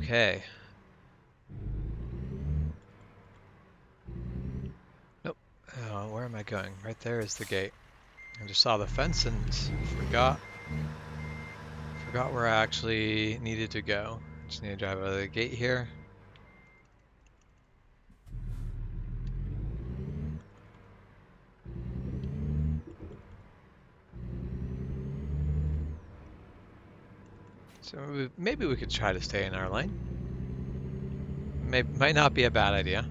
Okay. Nope. Where am I going? Right there is the gate. I just saw the fence and forgot where I actually needed to go. Just need to drive out of the gate here. So maybe we could try to stay in our lane. Might not be a bad idea.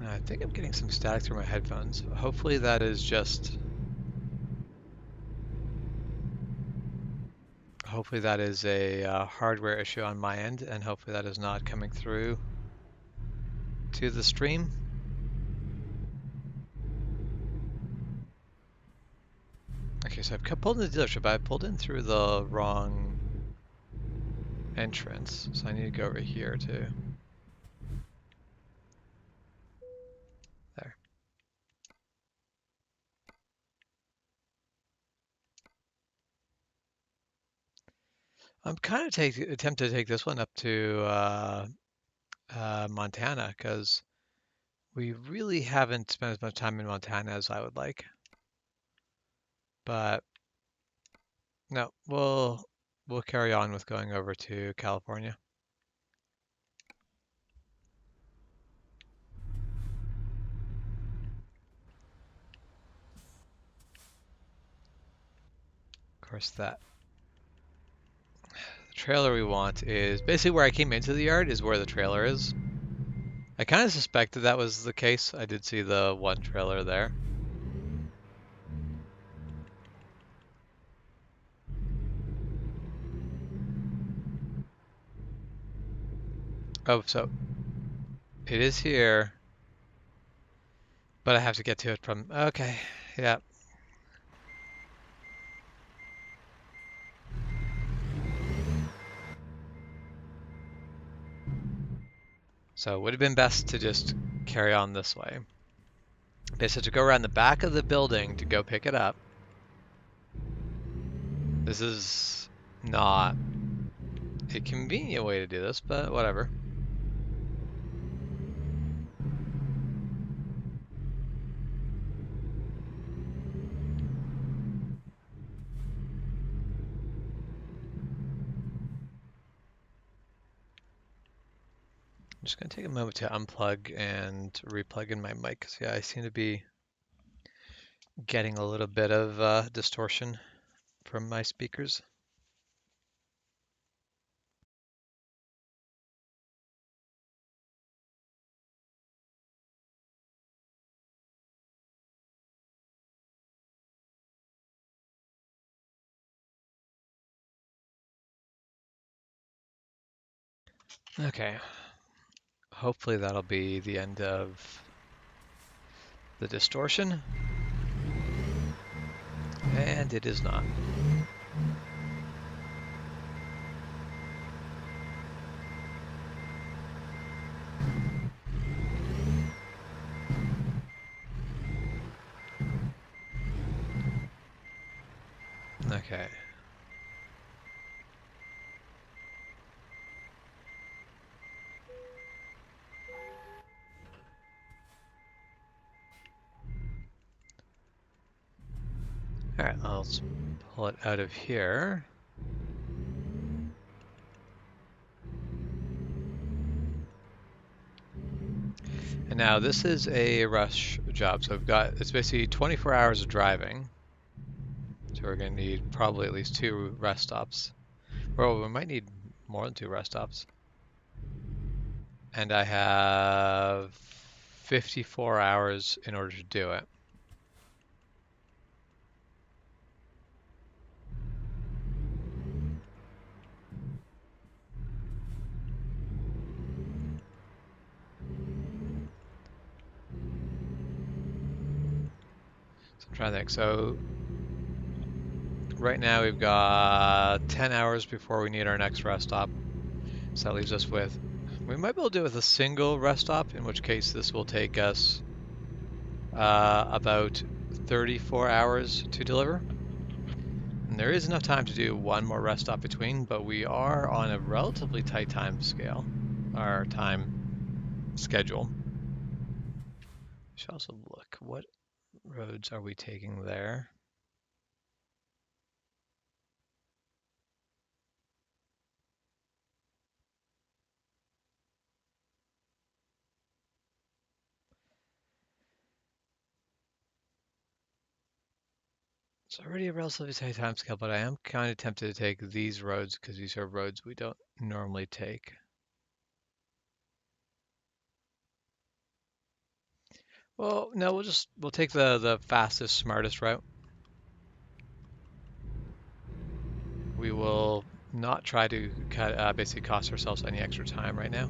I think I'm getting some static through my headphones. Hopefully that is just... Hopefully that is a hardware issue on my end, and hopefully that is not coming through to the stream. Okay, so I've pulled in the dealership, but I pulled in through the wrong entrance, so I need to go over here too. There. I'm kind of tempted to take this one up to Montana, because we really haven't spent as much time in Montana as I would like. But no, we'll carry on with going over to California. Of course, the trailer we want is basically where I came into the yard is where the trailer is. I kind of suspected that was the case. I did see the one trailer there. Oh, so it is here, but I have to get to it from... Okay, yeah. So it would have been best to just carry on this way. They said to go around the back of the building to go pick it up. This is not a convenient way to do this, but whatever. I'm just going to take a moment to unplug and replug in my mic, because yeah, I seem to be getting a little bit of distortion from my speakers. Okay, hopefully that'll be the end of the distortion, and it is not. Okay. Alright, let's pull it out of here. And now this is a rush job, so it's basically 24 hours of driving. So we're going to need probably at least 2 rest stops. Well, we might need more than 2 rest stops. And I have 54 hours in order to do it. I'm trying to think. So right now we've got 10 hours before we need our next rest stop. So that leaves us with, we might be able to do it with a single rest stop, in which case this will take us about 34 hours to deliver. And there is enough time to do one more rest stop between, but we are on a relatively tight time scale, our time schedule. We should also look, what roads are we taking there? It's already a relatively tight time scale, but I am kind of tempted to take these roads because these are roads we don't normally take. Well, no, we'll take the fastest, smartest route. We will not try to basically cost ourselves any extra time right now.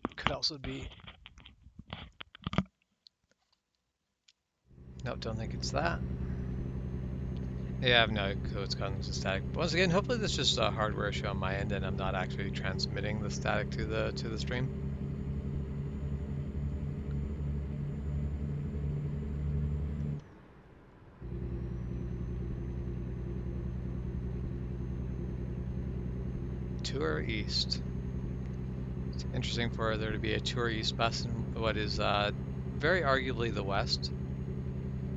It could also be. No, don't think it's that. Yeah, I have no clue what's causing this static. But once again, hopefully this is just a hardware issue on my end, and I'm not actually transmitting the static to the stream. Tour East. It's interesting for there to be a Tour East bus in what is very arguably the West,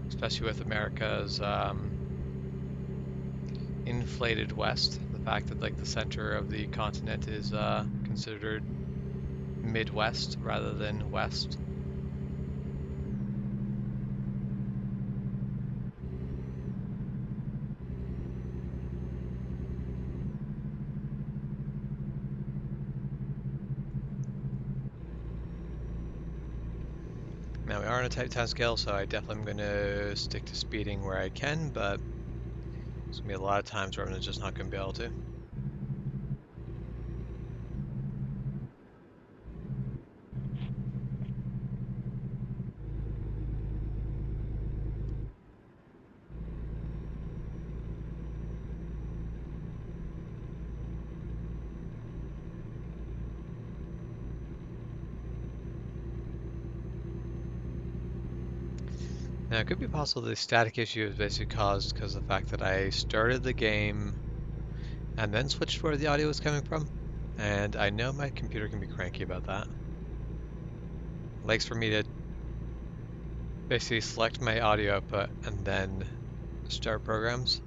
especially with America's inflated West. The fact that like the center of the continent is considered Midwest rather than West. Now we are on a tight time scale, so I definitely am going to stick to speeding where I can, but there's going to be a lot of times where I'm just not going to be able to. Now, it could be possible the static issue is basically caused because of the fact that I started the game and then switched where the audio was coming from. And I know my computer can be cranky about that. It likes for me to basically select my audio output and then start programs.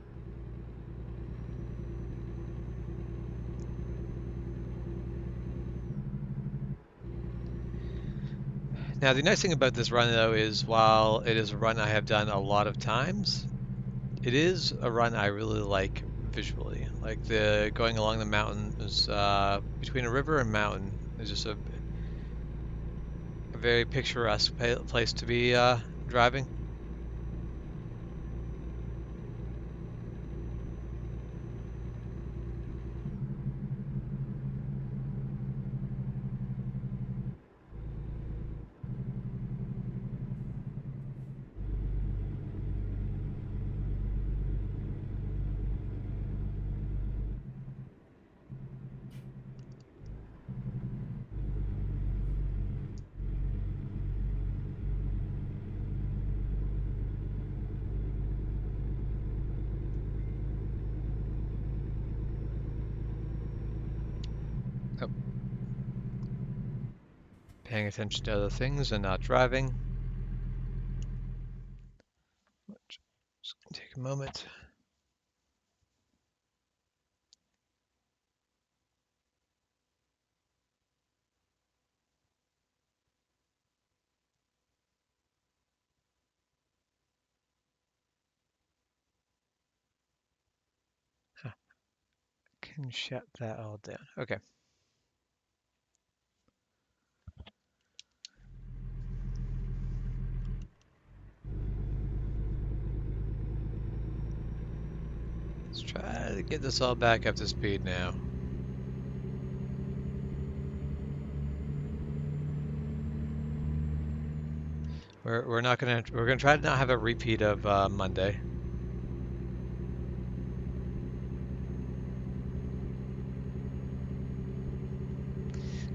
Now, the nice thing about this run, though, is while it is a run I have done a lot of times, it is a run I really like visually. Like the going along the mountain is between a river and mountain is just a very picturesque place to be driving. Oh, paying attention to other things and not driving. Just gonna take a moment. Huh, can shut that all down. Okay. Let's try to get this all back up to speed now. We're gonna try to not have a repeat of Monday.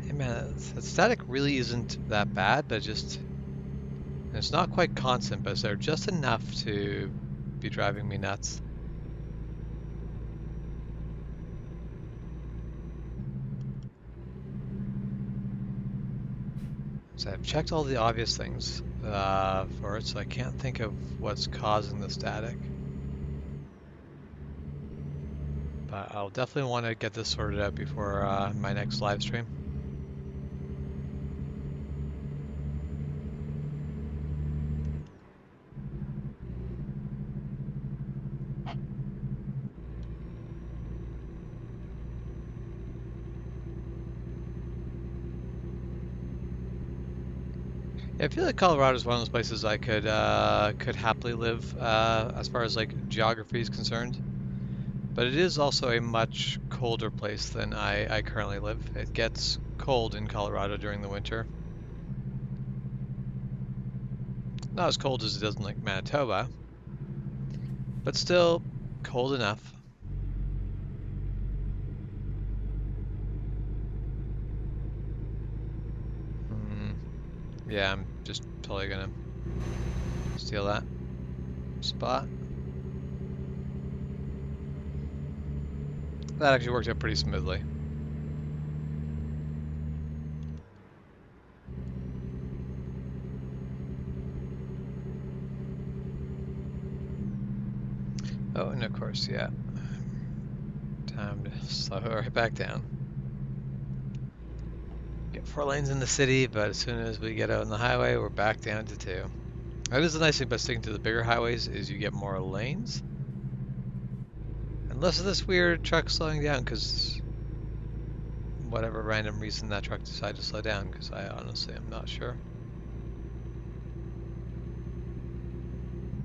Hey man, that static really isn't that bad, but it's not quite constant, but they're just enough to be driving me nuts. So I've checked all the obvious things for it, so I can't think of what's causing the static. But I'll definitely want to get this sorted out before my next live stream. Yeah, I feel like Colorado is one of those places I could happily live as far as like geography is concerned. But it is also a much colder place than I currently live. It gets cold in Colorado during the winter. Not as cold as it does in like Manitoba, but still cold enough. Yeah, I'm just totally gonna steal that spot. That actually worked out pretty smoothly. Oh, and of course, yeah. Time to slow it right back down. Get 4 lanes in the city, but as soon as we get out on the highway, we're back down to 2. That is the nice thing about sticking to the bigger highways is you get more lanes. Unless of this weird truck slowing down, because whatever random reason that truck decided to slow down, because I honestly am not sure.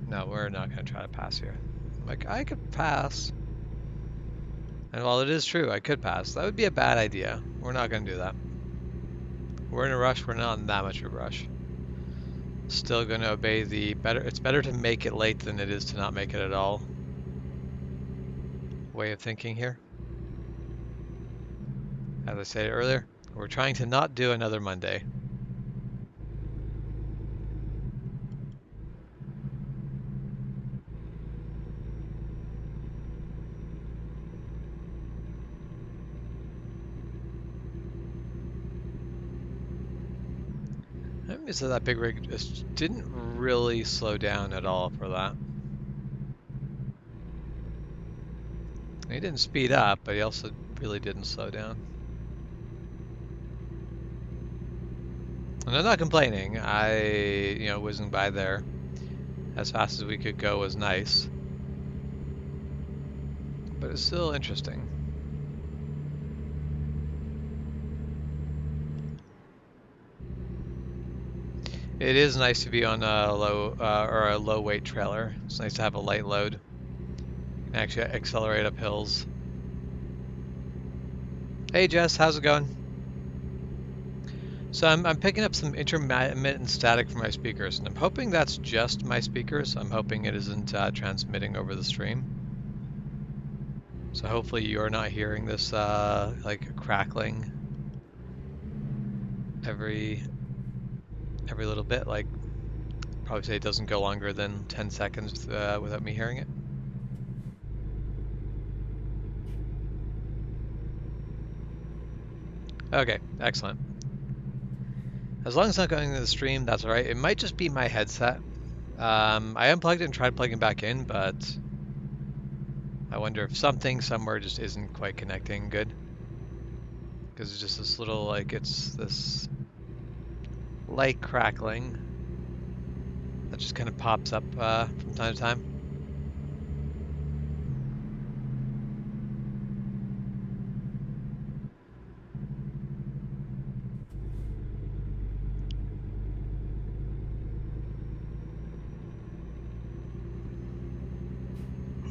No, we're not going to try to pass here. Like, I could pass. And while it is true, I could pass. That would be a bad idea. We're not going to do that. We're in a rush. We're not in that much of a rush. Still going to obey the better. It's better to make it late than it is to not make it at all way of thinking here. As I said earlier, we're trying to not do another Monday. So that big rig just didn't really slow down at all for that. He didn't speed up, but he also really didn't slow down. And I'm not complaining. Whizzing by there as fast as we could go was nice. But it's still interesting. It is nice to be on a low weight trailer. It's nice to have a light load. You can actually accelerate up hills. Hey Jess, how's it going? So I'm picking up some intermittent static from my speakers, and I'm hoping that's just my speakers. I'm hoping it isn't transmitting over the stream. So hopefully you're not hearing this like crackling every little bit. Like, probably say it doesn't go longer than 10 seconds without me hearing it. Okay, excellent. As long as it's not going into the stream, that's all right. It might just be my headset. I unplugged it and tried plugging back in, but I wonder if something somewhere just isn't quite connecting good. Because it's just this little, like, it's this light crackling that just kind of pops up from time to time.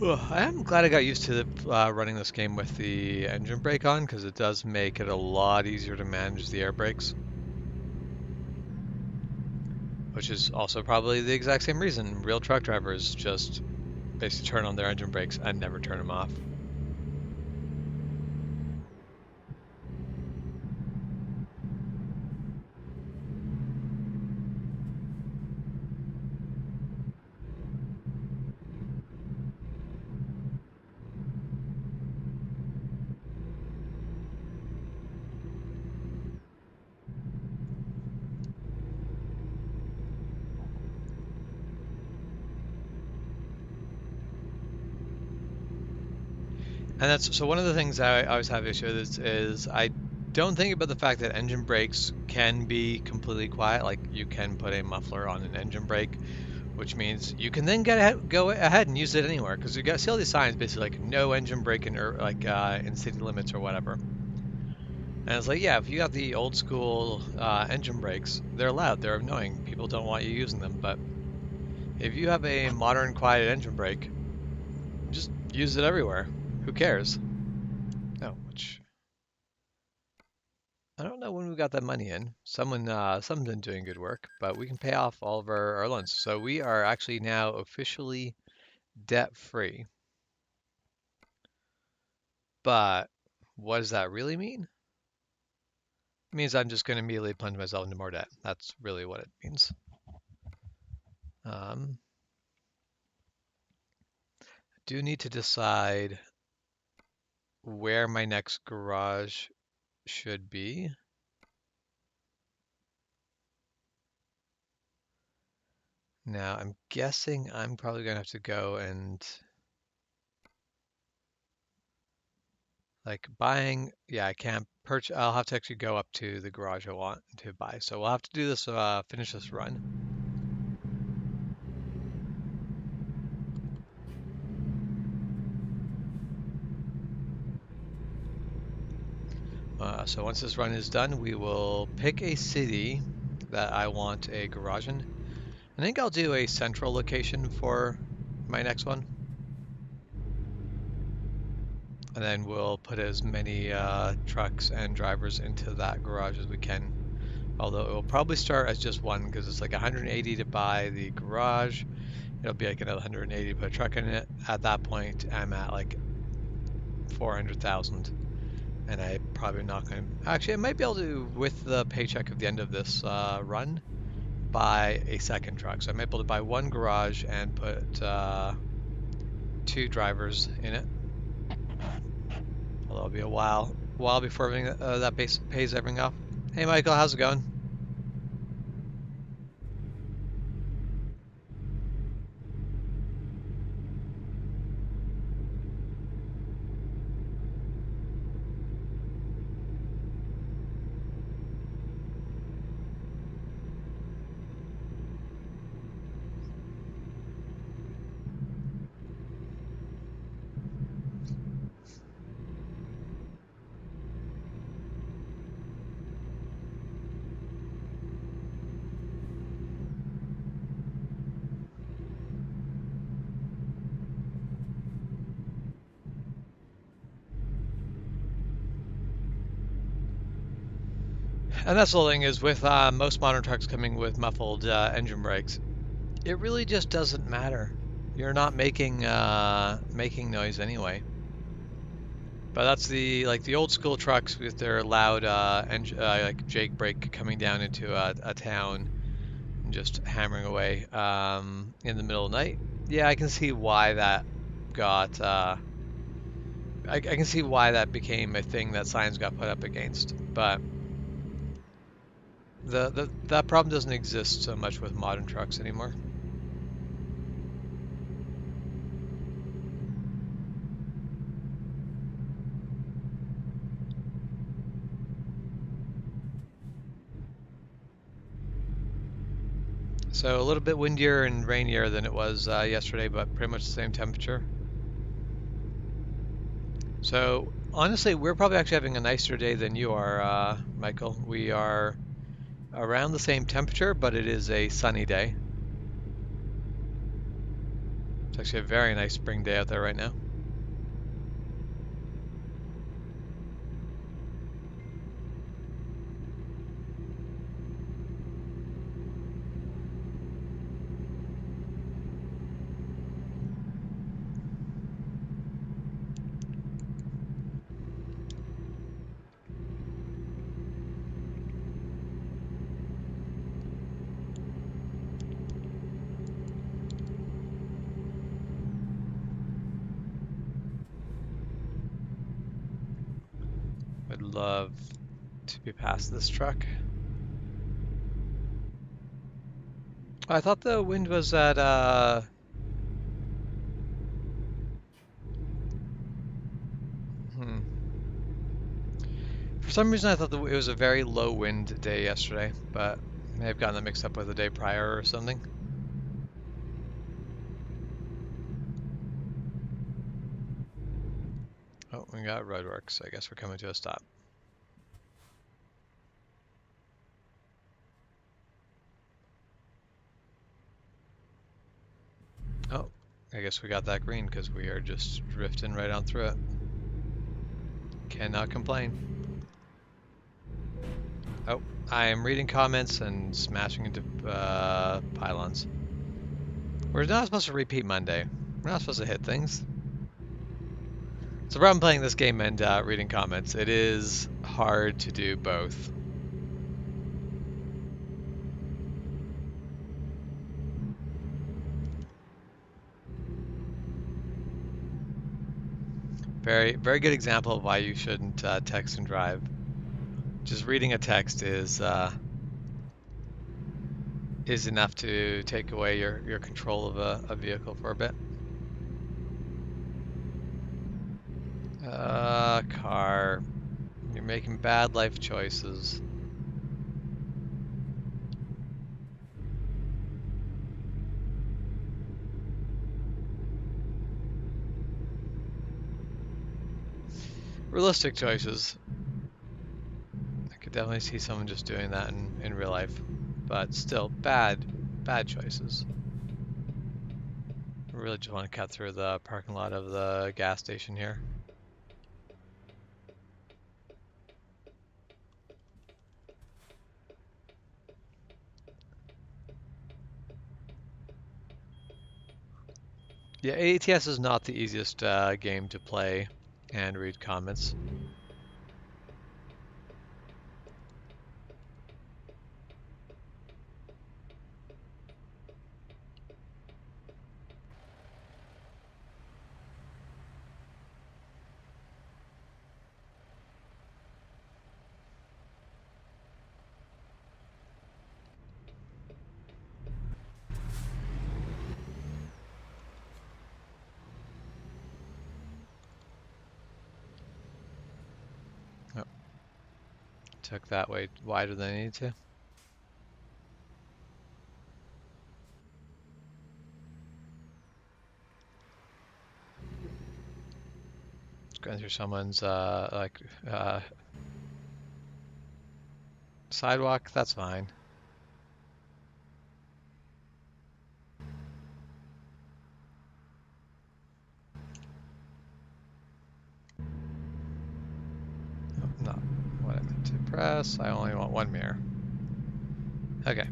I am glad I got used to running this game with the engine brake on because it does make it a lot easier to manage the air brakes, which is also probably the exact same reason real truck drivers just basically turn on their engine brakes and never turn them off. And that's so one of the things I always have issue with is I don't think about the fact that engine brakes can be completely quiet. Like you can put a muffler on an engine brake, which means you can then go ahead and use it anywhere because you got see all these signs basically like no engine brake in in city limits or whatever. And it's like, yeah, if you got the old school engine brakes, they're loud, they're annoying. People don't want you using them. But if you have a modern quiet engine brake, just use it everywhere. Who cares? No, which I don't know when we got that money in. Someone's been doing good work, but we can pay off all of our loans. So we are actually now officially debt free. But what does that really mean? It means I'm just going to immediately plunge myself into more debt. That's really what it means. Um, do need to decide where my next garage should be. Now, I'm guessing I'm probably going to have to go and like buying, yeah, I can't purchase, I'll have to actually go up to the garage I want to buy. So we'll have to do this, finish this run. So once this run is done, we will pick a city that I want a garage in. I think I'll do a central location for my next one. And then we'll put as many trucks and drivers into that garage as we can. Although it will probably start as just one because it's like 180 to buy the garage. It'll be like another 180 to put a truck in it. At that point, I'm at like 400,000. And I probably not going to... Actually, I might be able to, with the paycheck at the end of this run, buy a second truck. So I might be able to buy one garage and put two drivers in it. Although it'll be a while before everything, that base pays everything off. Hey Michael, how's it going? And that's the thing is with most modern trucks coming with muffled engine brakes, it really just doesn't matter. You're not making noise anyway. But that's the old school trucks with their loud like Jake brake coming down into a town and just hammering away in the middle of the night. Yeah, I can see why that got. I can see why that became a thing that signs got put up against. But that problem doesn't exist so much with modern trucks anymore. So a little bit windier and rainier than it was yesterday, but pretty much the same temperature. So honestly, we're probably actually having a nicer day than you are, Michael. We are around the same temperature, but it is a sunny day. It's actually a very nice spring day out there right now. Would love to be past this truck. I thought the wind was at For some reason I thought it was a very low wind day yesterday, but I may have gotten that mixed up with the day prior or something. Oh, we got roadworks, so I guess we're coming to a stop. Oh, I guess we got that green because we are just drifting right on through it. Cannot complain. Oh, I am reading comments and smashing into pylons. We're not supposed to repeat Monday. We're not supposed to hit things. So I'm playing this game and reading comments. It is hard to do both. Very, very good example of why you shouldn't text and drive. Just reading a text is enough to take away your control of a vehicle for a bit. Car, you're making bad life choices. Realistic choices. I could definitely see someone just doing that in real life, but still bad choices. I really just want to cut through the parking lot of the gas station here. Yeah, ATS is not the easiest game to play and read comments. Oh, took that way wider than I needed to. Going through someone's sidewalk, that's fine. Oh, not what I meant to press. I only want one mirror. Okay.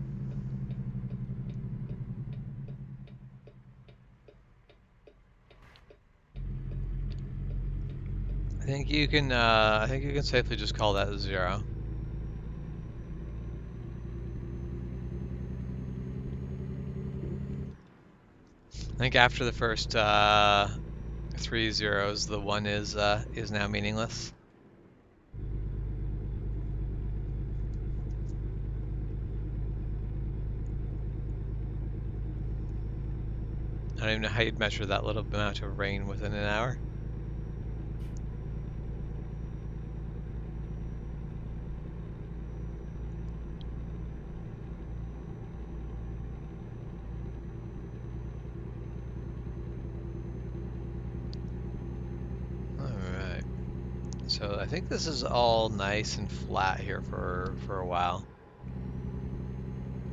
I think you can safely just call that 0. I think after the first 3 zeros, the 1 is now meaningless. I don't even know how you'd measure that little amount of rain within an hour. Alright. So I think this is all nice and flat here for a while.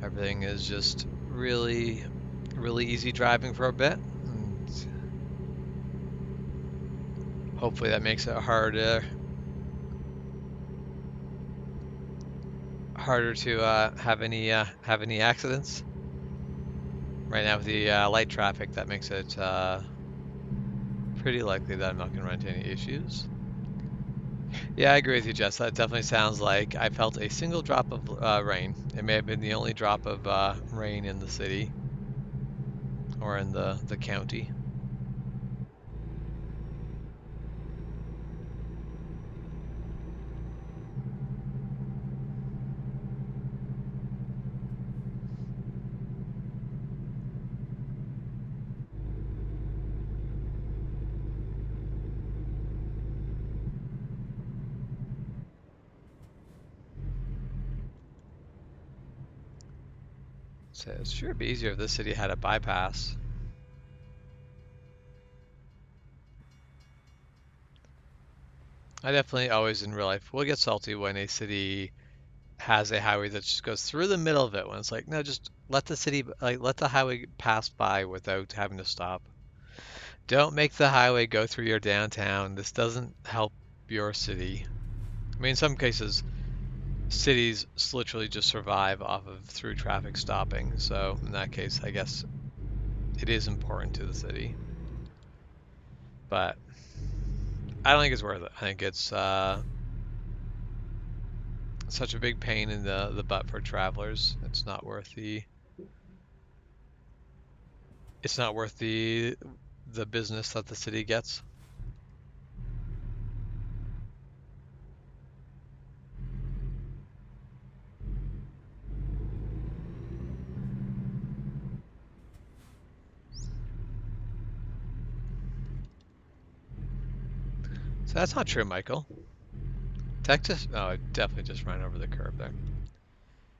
Everything is just really easy driving for a bit. And Hopefully that makes it harder to have any accidents. Right now with the light traffic, that makes it pretty likely that I'm not going to run into any issues. Yeah, I agree with you, Jess. That definitely sounds like I felt a single drop of rain. It may have been the only drop of rain in the city or in the county. So it sure be easier if this city had a bypass. I definitely always in real life will get salty when a city has a highway that just goes through the middle of it when it's like, no, just let the city, like, let the highway pass by without having to stop. Don't make the highway go through your downtown. This doesn't help your city. I mean, in some cases, cities literally just survive off of through traffic stopping. So in that case, I guess it is important to the city. But I don't think it's worth it. I think it's such a big pain in the butt for travelers. It's not worth the business that the city gets. So that's not true, Michael. Texas, oh, I definitely just ran over the curb there.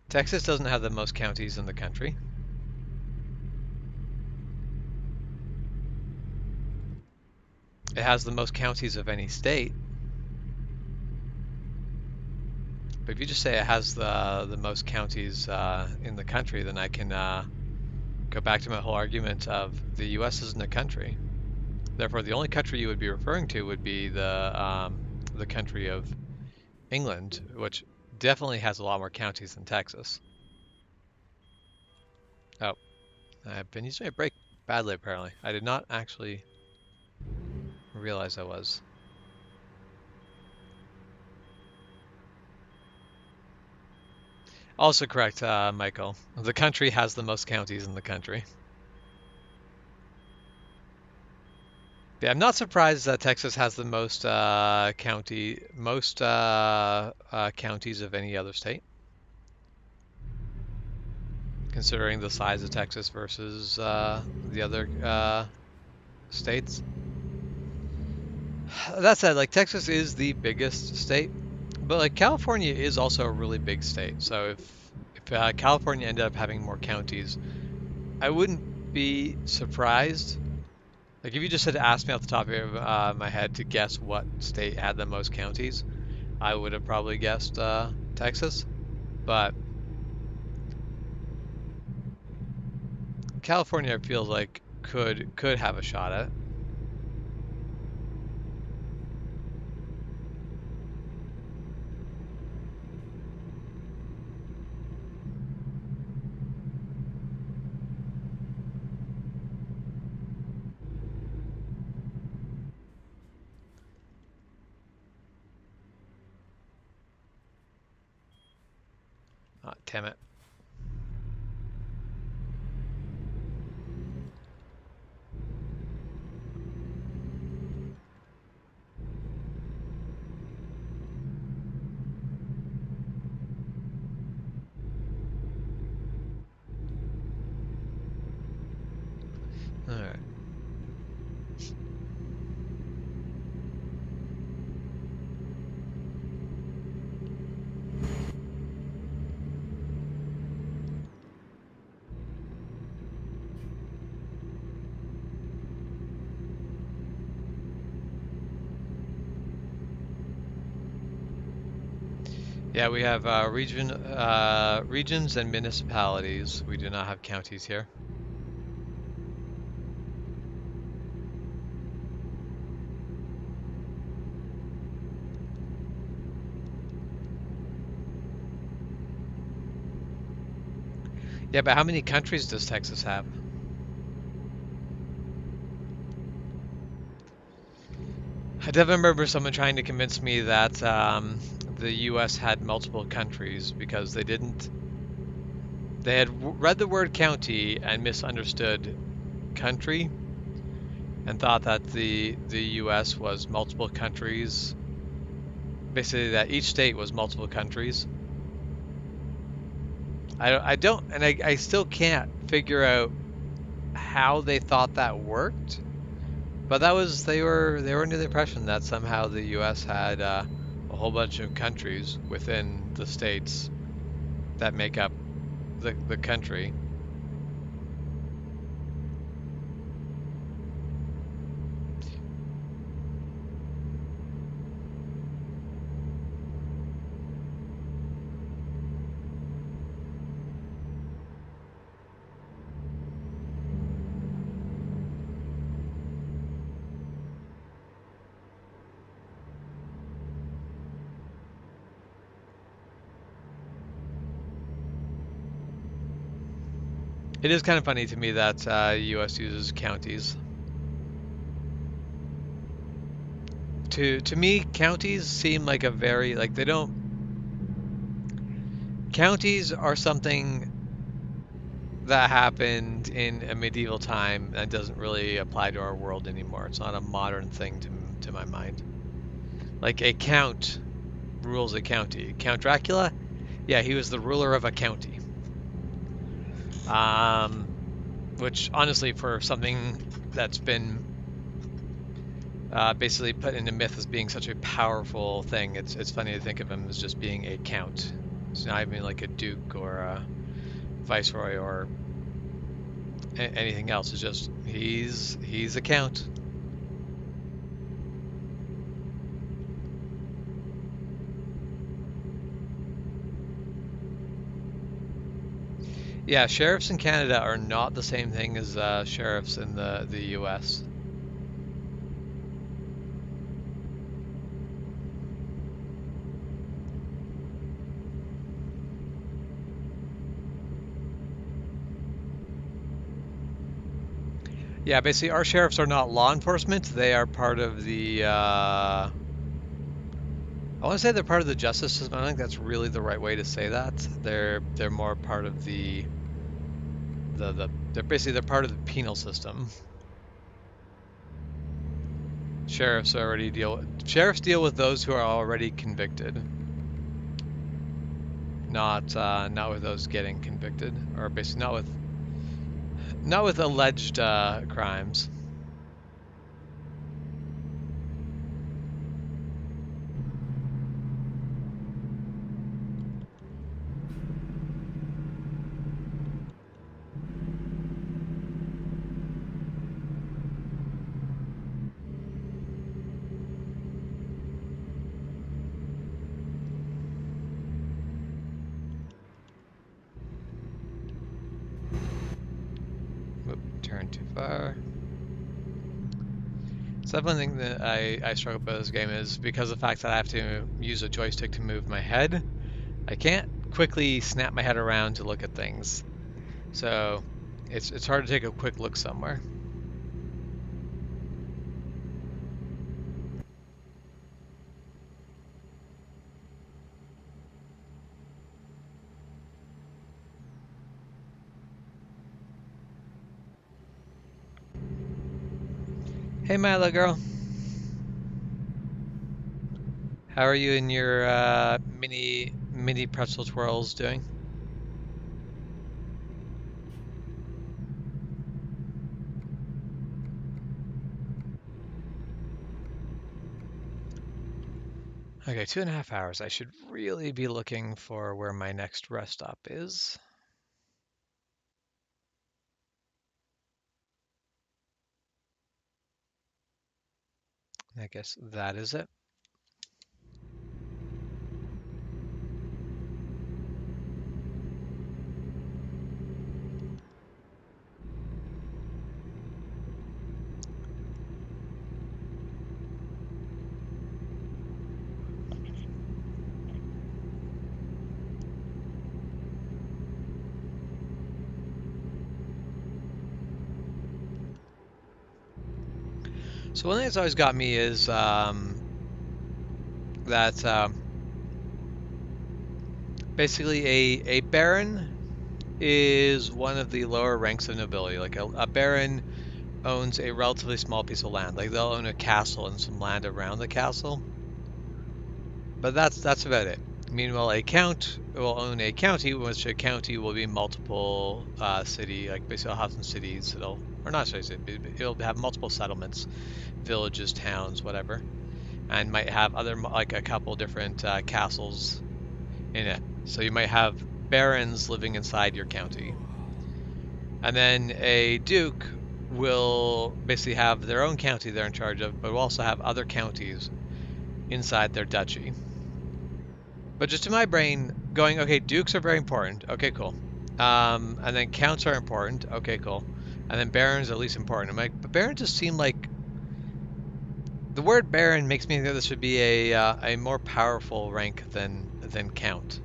Texas doesn't have the most counties in the country. It has the most counties of any state. But if you just say it has the most counties in the country, then I can go back to my whole argument of the U.S. isn't a country. Therefore, the only country you would be referring to would be the country of England, which definitely has a lot more counties than Texas. Oh, I've been using my brake badly apparently. I did not actually realize I was. Also correct, Michael. The country has the most counties in the country. Yeah, I'm not surprised that Texas has the most counties of any other state, considering the size of Texas versus the other states. That said, like Texas is the biggest state, but like California is also a really big state. So if California ended up having more counties, I wouldn't be surprised. Like if you just had asked me off the top of my head to guess what state had the most counties, I would have probably guessed Texas. But California feels like could have a shot at it. Damn it. All right. Yeah, we have regions and municipalities. We do not have counties here. Yeah, but how many countries does Texas have? I definitely remember someone trying to convince me that the U.S. had multiple countries because they had read the word county and misunderstood country and thought that the U.S. was multiple countries. Basically, that each state was multiple countries. I don't, and I still can't figure out how they thought that worked. But that was they were under the impression that somehow the U.S. had a whole bunch of countries within the states that make up the country. It is kind of funny to me that U.S. uses counties. To me, counties seem like a very like they don't. Counties are something that happened in a medieval time and doesn't really apply to our world anymore. It's not a modern thing to my mind. Like a count rules a county. Count Dracula, yeah, he was the ruler of a county. Um, which honestly, for something that's been basically put into myth as being such a powerful thing, it's funny to think of him as just being a count. It's not even like a duke or a viceroy or anything else. It's just he's a count. Yeah, sheriffs in Canada are not the same thing as sheriffs in the U.S. Yeah, basically, our sheriffs are not law enforcement. They are part of the. I want to say they're part of the justice system. I don't think that's really the right way to say that. They're more part of the they're basically they're part of the penal system. Sheriffs deal with those who are already convicted, not with those getting convicted, or basically not with alleged crimes. Whoop, turn too far. So that's one thing that I struggle with this game is because of the fact that I have to use a joystick to move my head. I can't quickly snap my head around to look at things. So it's hard to take a quick look somewhere. Hey Milo girl, how are you and your mini pretzel twirls doing? Okay, 2.5 hours. I should really be looking for where my next rest stop is. I guess that is it. So one thing that's always got me is that basically a baron is one of the lower ranks of nobility. Like a baron owns a relatively small piece of land. Like they'll own a castle and some land around the castle, but that's about it. Meanwhile, a count will own a county, which a county will be multiple city, like basically it'll have some cities. Or not cities, it'll have multiple settlements, villages, towns, whatever, and might have other like a couple different castles in it. So you might have barons living inside your county. And then a duke will basically have their own county they're in charge of, but will also have other counties inside their duchy. But just to my brain, going, okay, dukes are very important. Okay, cool. And then counts are important. Okay, cool. And then barons are least important. I'm like, but barons just seem like the word baron makes me think that this should be a more powerful rank than count.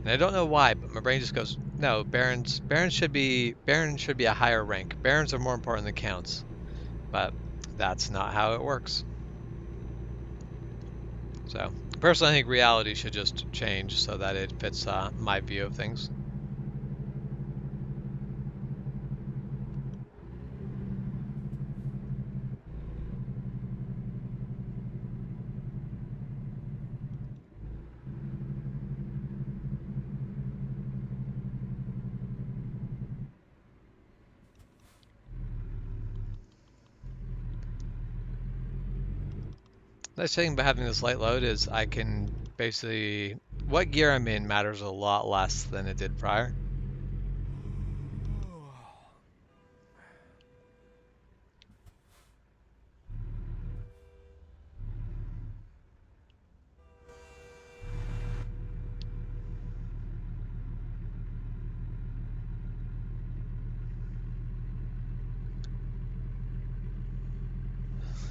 And I don't know why, but my brain just goes, no, barons should be a higher rank. Barons are more important than counts. But that's not how it works. So personally, I think reality should just change so that it fits my view of things. The nice thing about having this light load is I can basically, what gear I'm in matters a lot less than it did prior.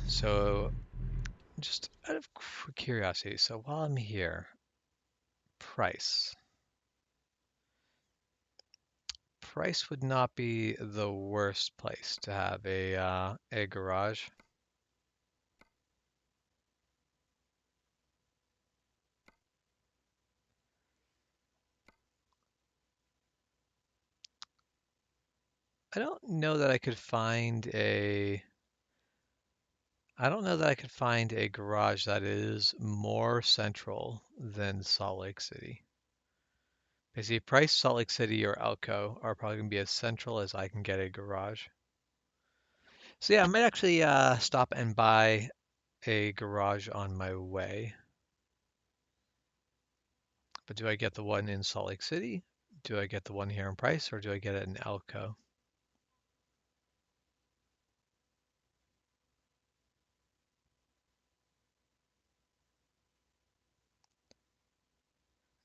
So just out of curiosity, so while I'm here, price. Price would not be the worst place to have a garage. I don't know that I could find a I don't know that I could find a garage that is more central than Salt Lake City. Basically, Price, Salt Lake City, or Elko are probably going to be as central as I can get a garage. So yeah, I might actually stop and buy a garage on my way. But do I get the one in Salt Lake City? Do I get the one here in Price, or do I get it in Elko?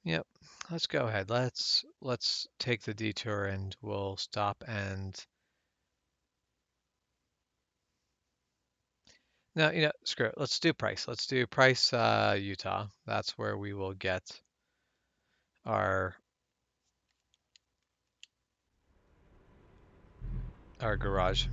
Yep, let's go ahead. Let's take the detour and we'll stop and no, screw it. Let's do Price. Let's do Price, Utah. That's where we will get our our garage.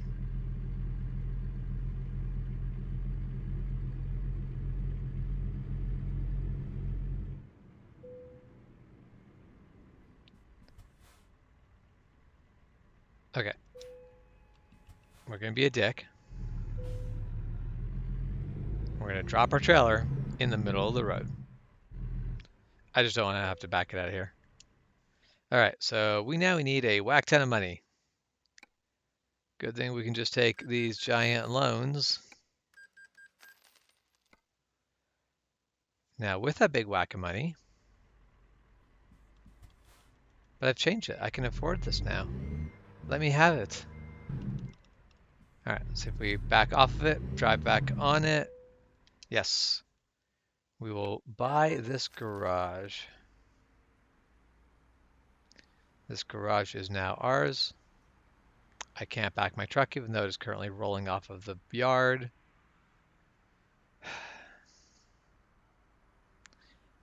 Okay, we're gonna be a dick. We're gonna drop our trailer in the middle of the road. I just don't want to have to back it out of here. All right, so we now need a whack ton of money. Good thing we can just take these giant loans. Now with that big whack of money, but I've changed it. I can afford this now. Let me have it. All right, let's see if we back off of it, drive back on it. Yes, we will buy this garage. This garage is now ours. I can't back my truck even though it is currently rolling off of the yard.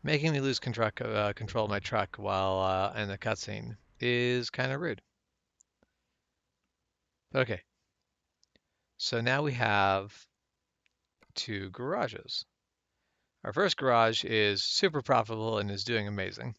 Making me lose control of my truck while in the cutscene is kind of rude. But okay. So now we have two garages. Our first garage is super profitable and is doing amazing,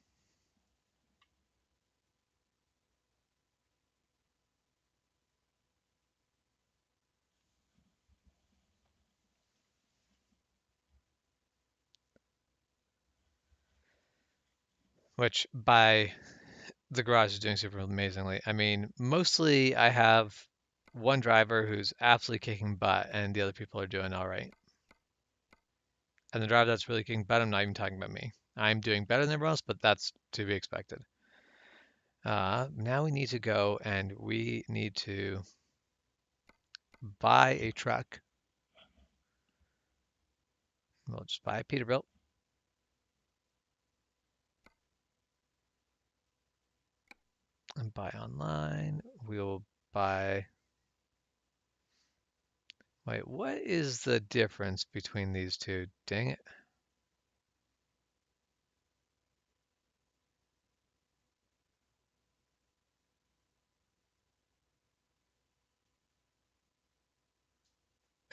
which by the garage is doing super amazingly. I mean, mostly I have one driver who's absolutely kicking butt and the other people are doing all right. And the driver that's really kicking butt, I'm not even talking about me. I'm doing better than everyone else, but that's to be expected. Now we need to go and we need to buy a truck. We'll just buy a Peterbilt and buy online. We'll buy. Wait, what is the difference between these two? Dang it.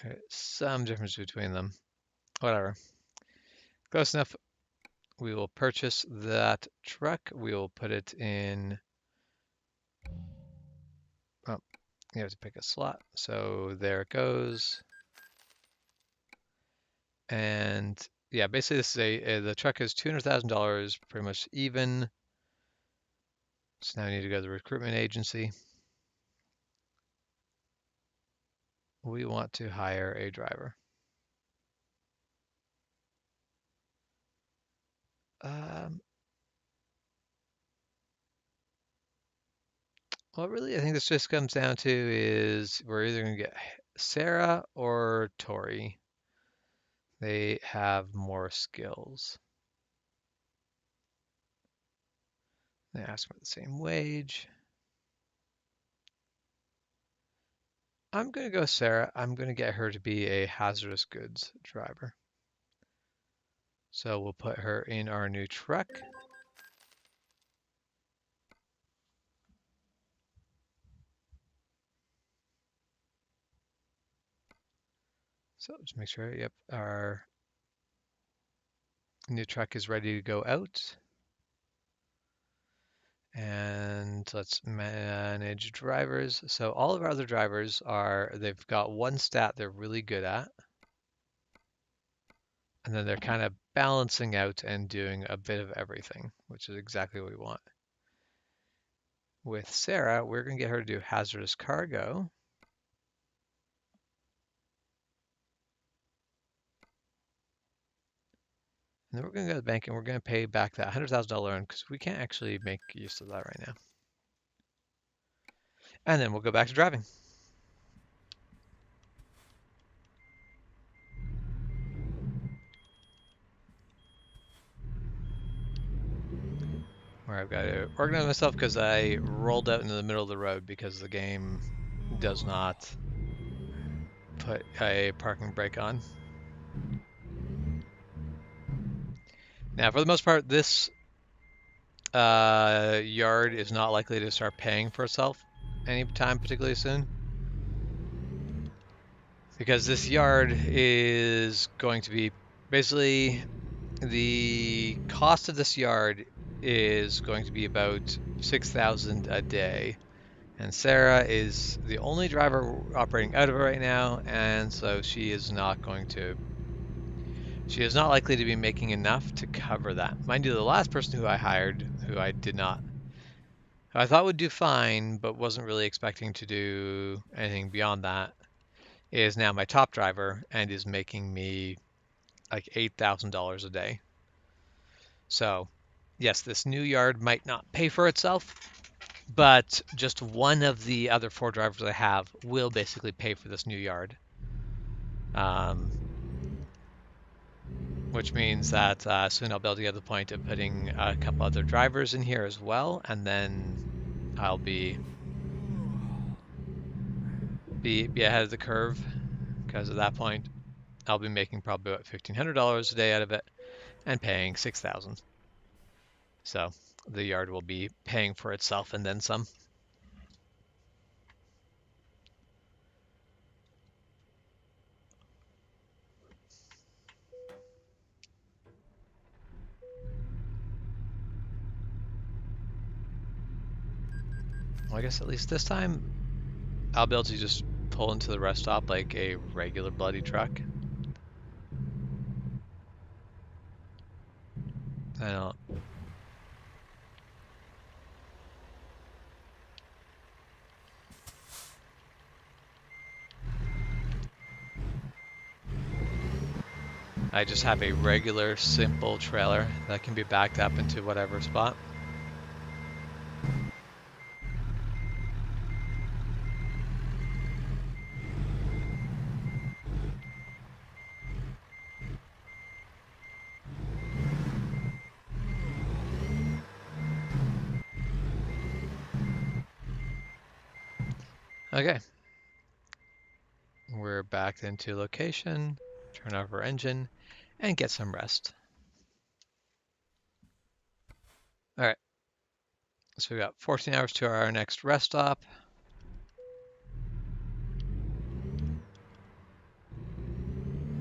There's some difference between them. Whatever. Close enough. We will purchase that truck. We will put it in. Oh, you have to pick a slot. So there it goes. And yeah, basically this is the truck is $200,000, pretty much even. So now I need to go to the recruitment agency. We want to hire a driver. Um, well, really, I think this just comes down to is we're either going to get Sarah or Tori. They have more skills. They ask for the same wage. I'm going to go Sarah. I'm going to get her to be a hazardous goods driver. So we'll put her in our new truck. So just make sure, yep, our new truck is ready to go out. And let's manage drivers. So all of our other drivers they've got one stat they're really good at. And then they're kind of balancing out and doing a bit of everything, which is exactly what we want. With Sarah, we're going to get her to do hazardous cargo. And then we're going to go to the bank and we're going to pay back that $100,000 loan because we can't actually make use of that right now. And then we'll go back to driving. Where I've got to organize myself because I rolled out into the middle of the road because the game does not put a parking brake on. Now, for the most part, this yard is not likely to start paying for itself anytime particularly soon. Because this yard is going to be basically the cost of this yard is going to be about 6,000 a day. And Sarah is the only driver operating out of it right now, and so she is not likely to be making enough to cover that. Mind you, the last person who I hired, who I thought would do fine, but wasn't really expecting to do anything beyond that, is now my top driver and is making me like $8,000 a day. So, yes, this new yard might not pay for itself, but just one of the other four drivers I have will basically pay for this new yard. Um, which means that soon I'll be able to get to the point of putting a couple other drivers in here as well, and then I'll be ahead of the curve because at that point I'll be making probably about $1,500 a day out of it and paying 6,000. So the yard will be paying for itself and then some. Well, I guess at least this time I'll be able to just pull into the rest stop like a regular bloody truck. I don't. I just have a regular, simple trailer that can be backed up into whatever spot. Okay. We're backed into location, turn off our engine, and get some rest. All right. So we got 14 hours to our next rest stop.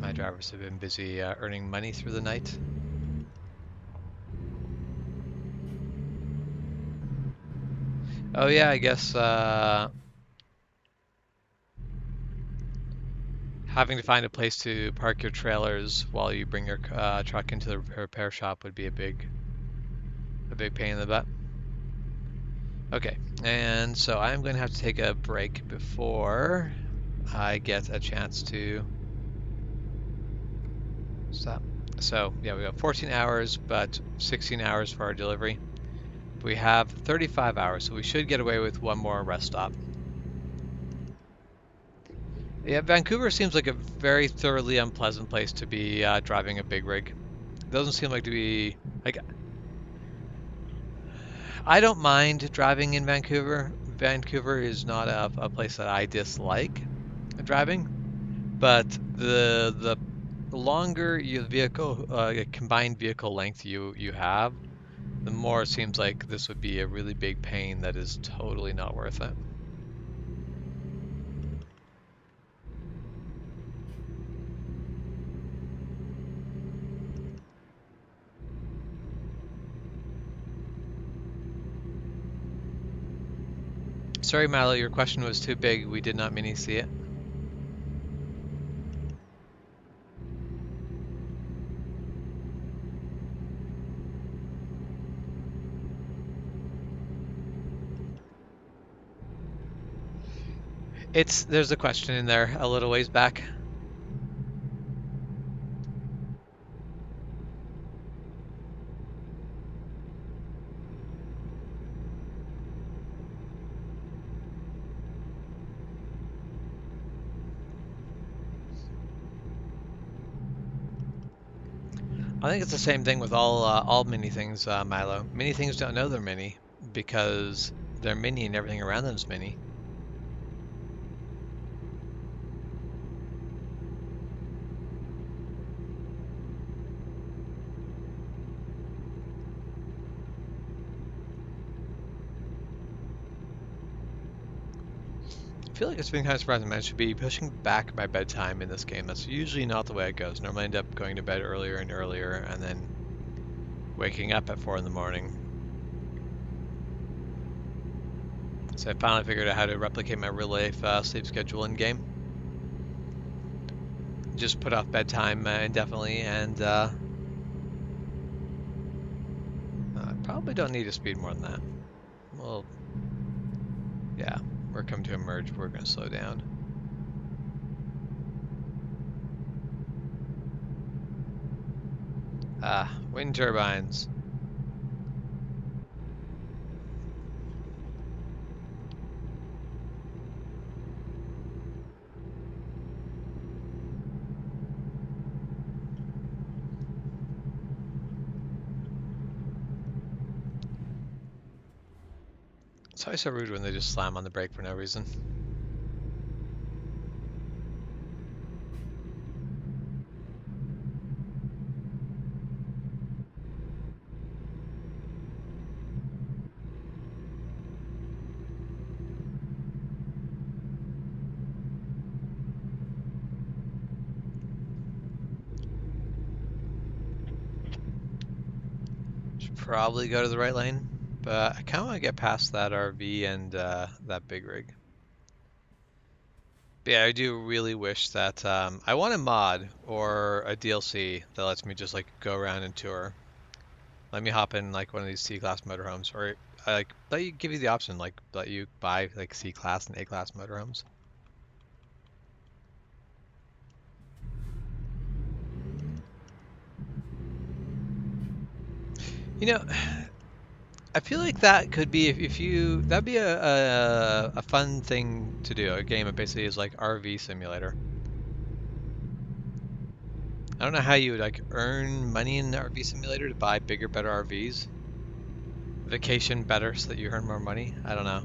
My drivers have been busy earning money through the night. Oh yeah, I guess having to find a place to park your trailers while you bring your truck into the repair shop would be a big pain in the butt. Okay, and so I'm going to have to take a break before I get a chance to stop. So yeah, we have 14 hours, but 16 hours for our delivery. We have 35 hours, so we should get away with one more rest stop. Yeah, Vancouver seems like a very thoroughly unpleasant place to be driving a big rig. It doesn't seem like to be like I don't mind driving in Vancouver. Vancouver is not a place that I dislike driving, but the longer your vehicle combined vehicle length you have, the more it seems like this would be a really big pain that is totally not worth it. Sorry, Milo, your question was too big. We did not mini see it. There's a question in there a little ways back. I think it's the same thing with all mini things, Milo. Mini things don't know they're mini because they're mini and everything around them is mini. I feel like it's been kind of surprising. I should be pushing back my bedtime in this game. That's usually not the way it goes. Normally I end up going to bed earlier and earlier and then waking up at 4 in the morning. So I finally figured out how to replicate my real life sleep schedule in game. Just put off bedtime indefinitely, and I probably don't need to speed more than that. Well, yeah, we're coming to a merge. We're going to slow down. Wind turbines. It's always so rude when they just slam on the brake for no reason. Should probably go to the right lane. But I kind of want to get past that RV and that big rig. But yeah, I do really wish that I want a mod or a DLC that lets me just like go around and tour. Let me hop in like one of these C-class motorhomes, or like let you give you the option, like let you buy like C-class and A-class motorhomes. You know, I feel like that could be if you that'd be a fun thing to do. A game that basically is like RV simulator. I don't know how you would like earn money in the RV simulator to buy bigger, better RVs. Vacation better so that you earn more money. I don't know.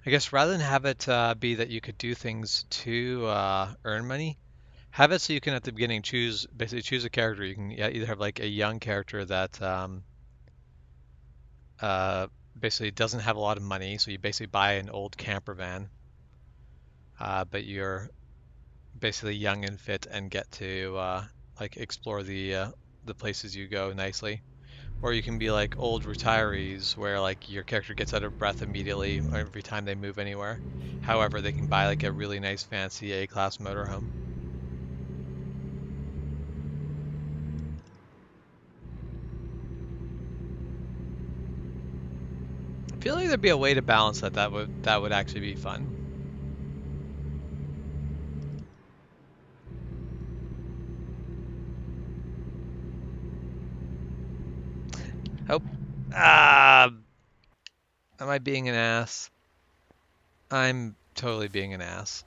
I guess rather than have it be that you could do things to earn money, have it so you can at the beginning basically choose a character. You can either have like a young character that uh, basically doesn't have a lot of money, so you basically buy an old camper van, but you're basically young and fit and get to like explore the places you go nicely. Or you can be like old retirees where like your character gets out of breath immediately every time they move anywhere. However, they can buy like a really nice fancy A-class motorhome. I feel like there'd be a way to balance that would actually be fun. Oh, ah, am I being an ass? I'm totally being an ass.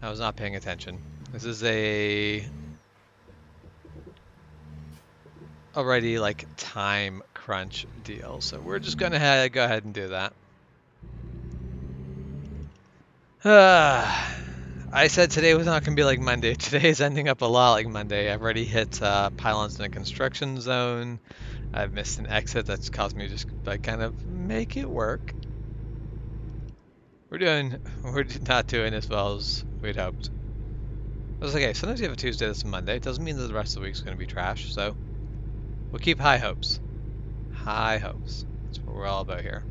I was not paying attention. This is a already like time crunch deal, so we're just gonna go ahead and do that. I said today was not gonna be like Monday. Today is ending up a lot like Monday. I've already hit pylons in a construction zone. I've missed an exit that's caused me to just like kind of make it work. We're not doing as well as we'd hoped. It was okay. Sometimes you have a Tuesday that's a Monday. It doesn't mean that the rest of the week's gonna be trash. So we'll keep high hopes. High hopes. That's what we're all about here.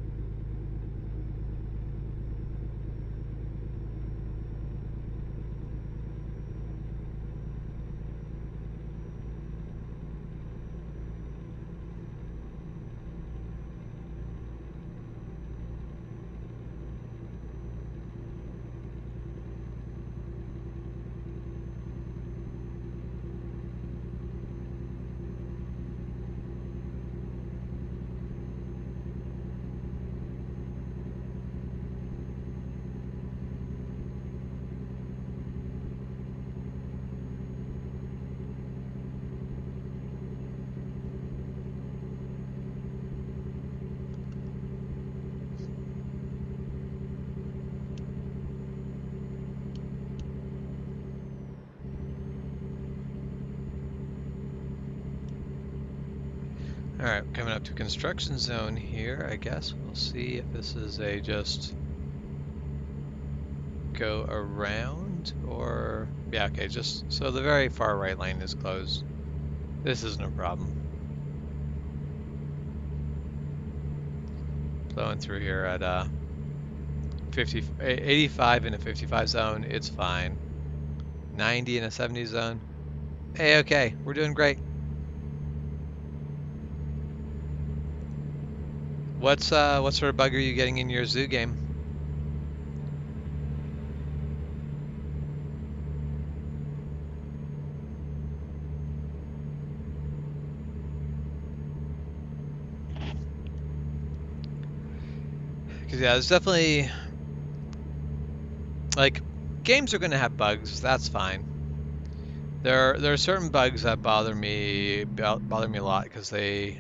Alright, coming up to construction zone here, I guess. We'll see if this is a just go around or... Yeah, okay, just so the very far right lane is closed. This is no problem. Blowing through here at 85 in a 55 zone, it's fine. 90 in a 70 zone. Hey, okay, we're doing great. What sort of bug are you getting in your zoo game? Because yeah, there's definitely like games are gonna have bugs. That's fine. There are certain bugs that bother me a lot because they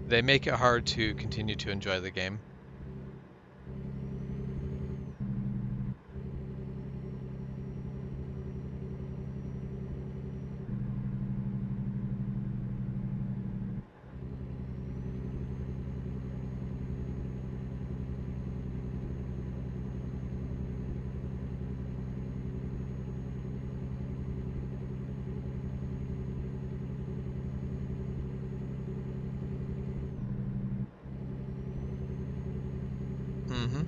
make it hard to continue to enjoy the game. Mm-hmm.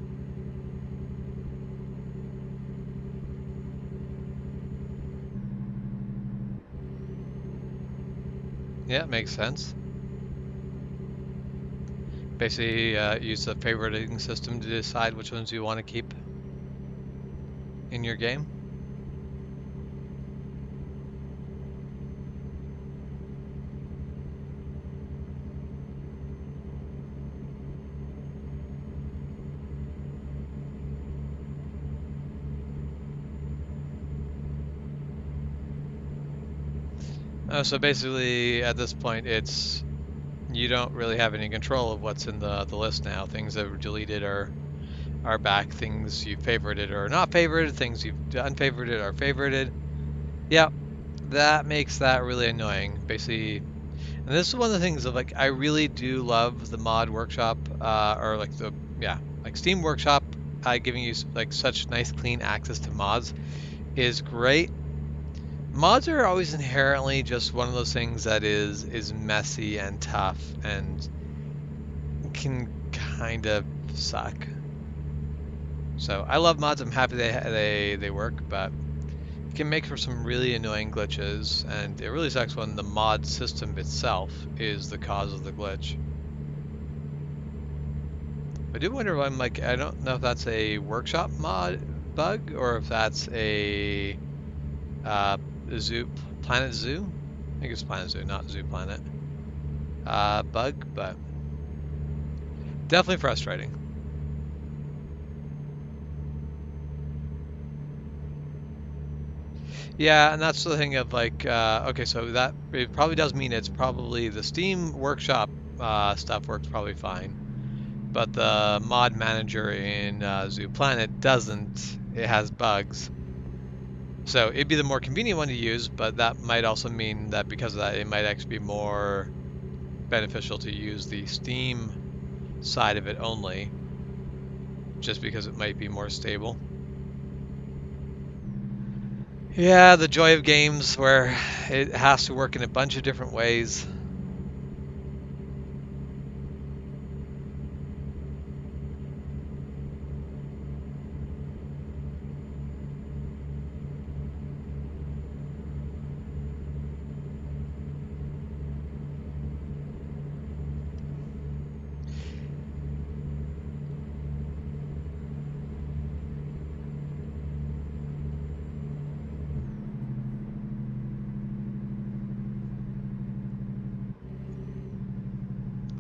Yeah, it makes sense. Basically, use the favoriting system to decide which ones you want to keep in your game. So basically, at this point, it's you don't really have any control of what's in the list now. Things that were deleted are back. Things you favorited are not favorited. Things you've unfavorited are favorited. Yeah, that makes that really annoying. Basically, and this is one of the things of like I really do love the mod workshop, or like the like Steam Workshop, giving you like such nice clean access to mods is great. Mods are always inherently just one of those things that is messy and tough and can kind of suck. So I love mods. I'm happy they work, but it can make for some really annoying glitches, and it really sucks when the mod system itself is the cause of the glitch. I do wonder why I don't know if that's a workshop mod bug or if that's a uh, Planet Zoo. I think it's Planet Zoo, not Zoo Planet. Bug, but definitely frustrating. Yeah, and that's the thing of like, okay, so that it probably does mean it's probably the Steam Workshop stuff works probably fine, but the mod manager in Zoo Planet doesn't. It has bugs. So it'd be the more convenient one to use, but that might also mean that because of that, it might actually be more beneficial to use the Steam side of it only, just because it might be more stable. Yeah, the joy of games where it has to work in a bunch of different ways.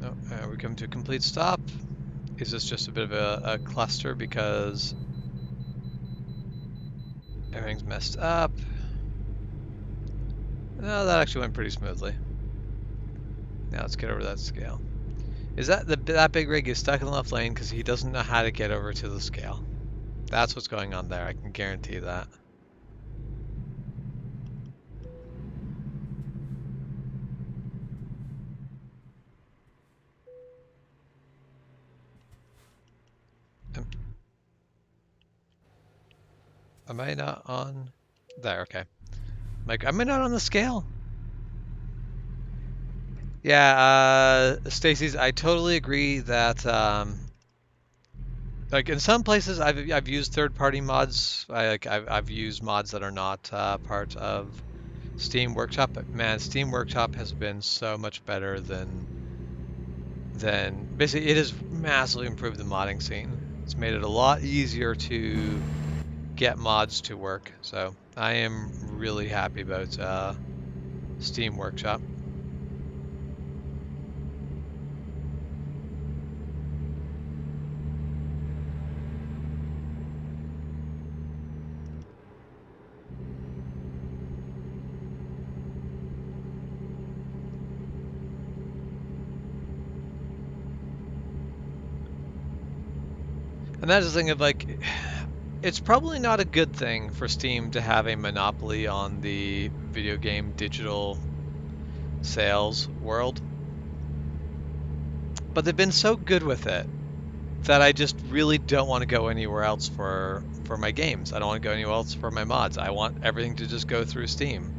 Oh, we come to a complete stop. Is this just a bit of a cluster because everything's messed up? No, that actually went pretty smoothly. Now let's get over that scale. Is that big rig is stuck in the left lane because he doesn't know how to get over to the scale? That's what's going on there. I can guarantee that. Am, am I not on? There, okay. Like, am I not on the scale? Yeah, Stacy's. I totally agree that like in some places I've used third-party mods. I've used mods that are not part of Steam Workshop, but man, Steam Workshop has been so much better than basically it has massively improved the modding scene. It's made it a lot easier to get mods to work. So I am really happy about Steam Workshop. And that's the thing of like, it's probably not a good thing for Steam to have a monopoly on the video game digital sales world, but they've been so good with it that I just really don't want to go anywhere else for my games. I don't want to go anywhere else for my mods. I want everything to just go through Steam.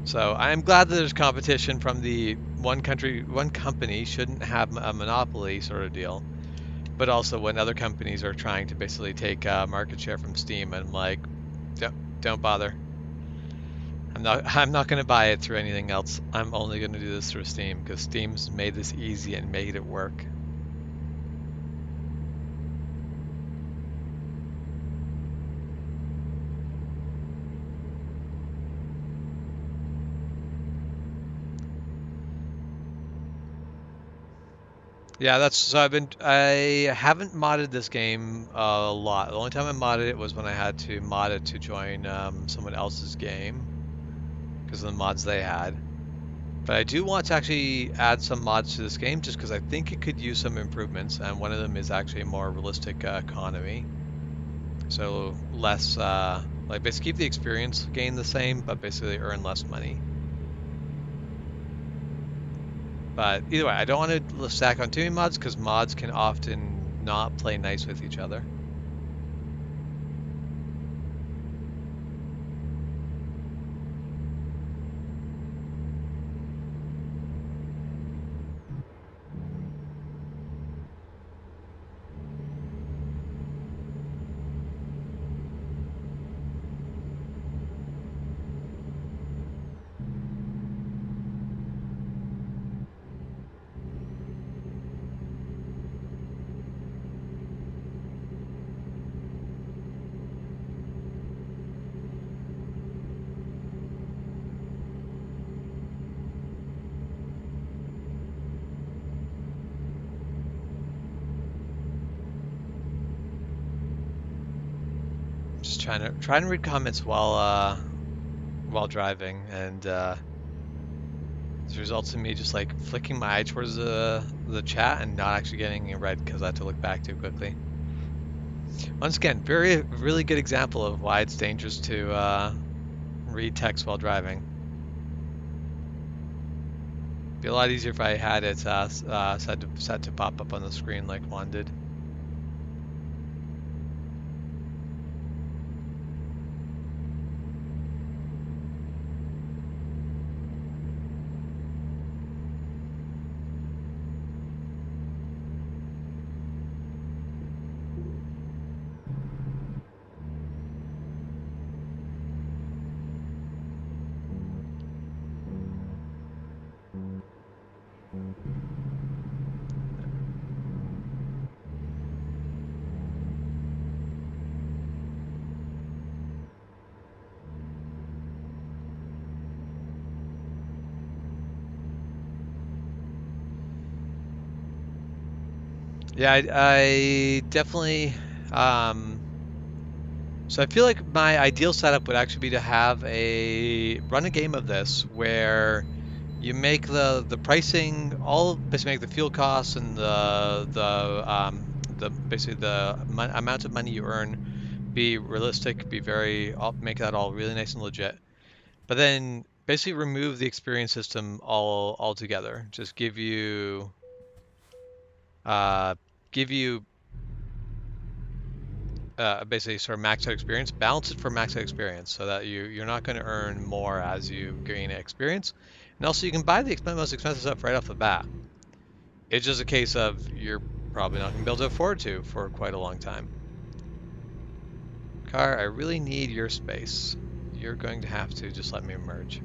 So I'm glad that there's competition from the one country, one company shouldn't have a monopoly sort of deal. But also when other companies are trying to basically take market share from Steam, I'm like, don't bother. I'm not going to buy it through anything else. I'm only going to do this through Steam because Steam's made this easy and made it work. Yeah, that's so I haven't modded this game a lot. The only time I modded it was when I had to mod it to join someone else's game because of the mods they had. But I do want to actually add some mods to this game just because I think it could use some improvements, and one of them is actually a more realistic economy. So less, like basically keep the experience gain the same, but basically earn less money. But either way, I don't want to stack on too many mods because mods can often not play nice with each other. Just trying to read comments while driving, and this results in me just like flicking my eye towards the chat and not actually getting it read because I have to look back too quickly. Once again, really good example of why it's dangerous to read text while driving. Be a lot easier if I had it set to pop up on the screen like Juan did. Yeah, I definitely. Um, so I feel like my ideal setup would actually be to have run a game of this where you make the pricing all basically make the fuel costs and the basically the amount of money you earn be realistic, be very make that all really nice and legit. But then basically remove the experience system altogether. Just uh give you basically sort of max out experience, balance it for max out experience so that you're not going to earn more as you gain experience. And also you can buy the most expensive stuff right off the bat. It's just a case of you're probably not going to be able to afford to for quite a long time. Car, I really need your space. You're going to have to just let me merge.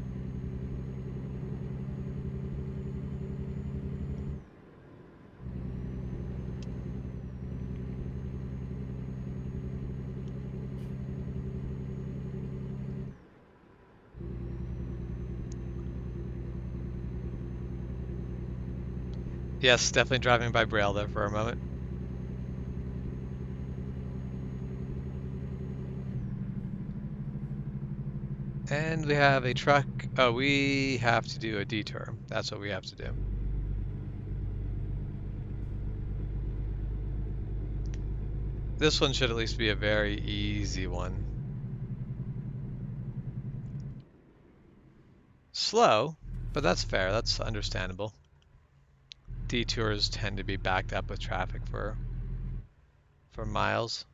Yes, definitely driving by Braille there for a moment. And we have a truck. Oh, we have to do a detour. That's what we have to do. This one should at least be a very easy one. Slow, but that's fair. That's understandable. Detours tend to be backed up with traffic for miles.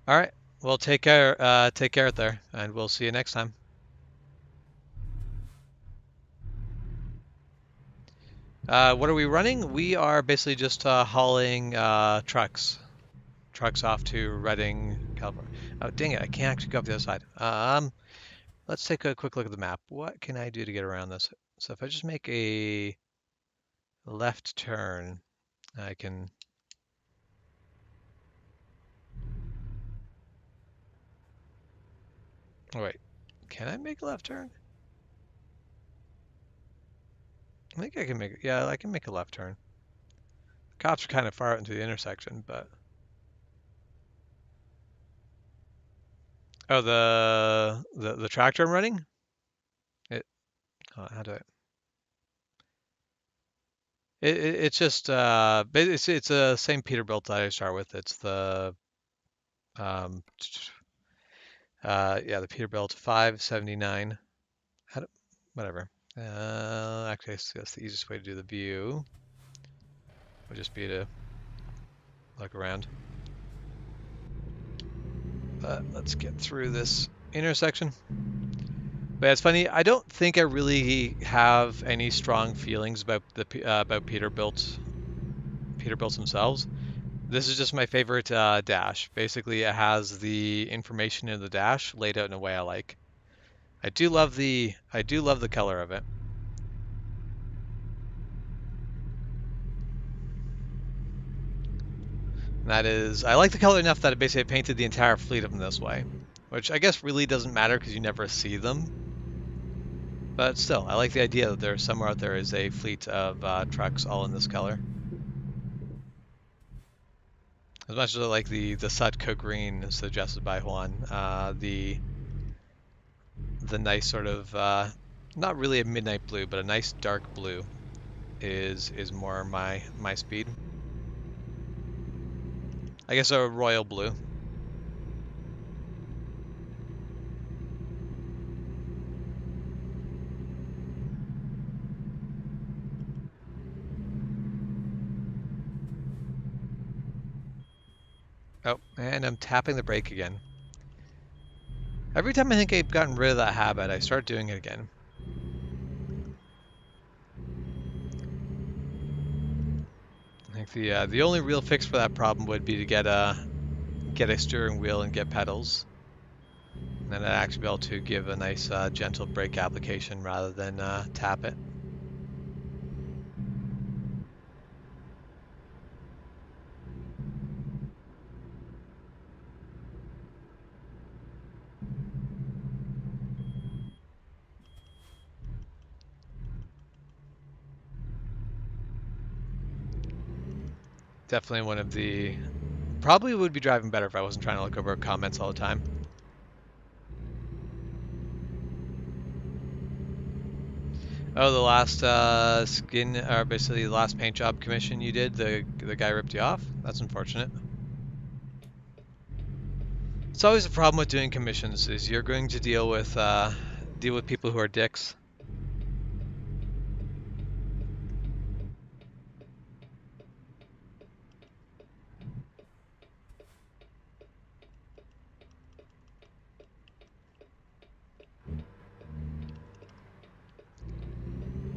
All right. Well, take care. Take care out there, and we'll see you next time. What are we running? We are basically just hauling trucks off to Redding, California. Oh, dang it! I can't actually go up the other side. Let's take a quick look at the map. What can I do to get around this? So if I just make a left turn, I can. Oh, wait, can I make a left turn? I think I can make. Yeah, I can make a left turn. Cops are kind of far out into the intersection, but oh, the tractor I'm running. It. How do I? It's just it's a same Peterbilt that I start with. It's the um yeah, the Peterbilt 579. How do, whatever. Actually, that's the easiest way to do the view. Would just be to look around. But let's get through this intersection. But it's funny. I don't think I really have any strong feelings about about Peterbilts themselves. This is just my favorite dash. Basically, it has the information in the dash laid out in a way I like. I do love the color of it. And that is, I like the color enough that it basically painted the entire fleet of them this way, which I guess really doesn't matter because you never see them. But still, I like the idea that there's somewhere out there is a fleet of trucks all in this color. As much as I like the Sutco green suggested by Juan, the nice sort of not really a midnight blue, but a nice dark blue is more my speed. I guess a royal blue. Oh, and I'm tapping the brake again. Every time I think I've gotten rid of that habit, I start doing it again. I think the only real fix for that problem would be to get a steering wheel and get pedals, and then I'd actually be able to give a nice gentle brake application rather than tap it. Definitely one of the probably would be driving better if I wasn't trying to look over comments all the time. Oh, the last skin, or basically the last paint job commission you did, the guy ripped you off? That's unfortunate. It's always a problem with doing commissions, is you're going to deal with people who are dicks.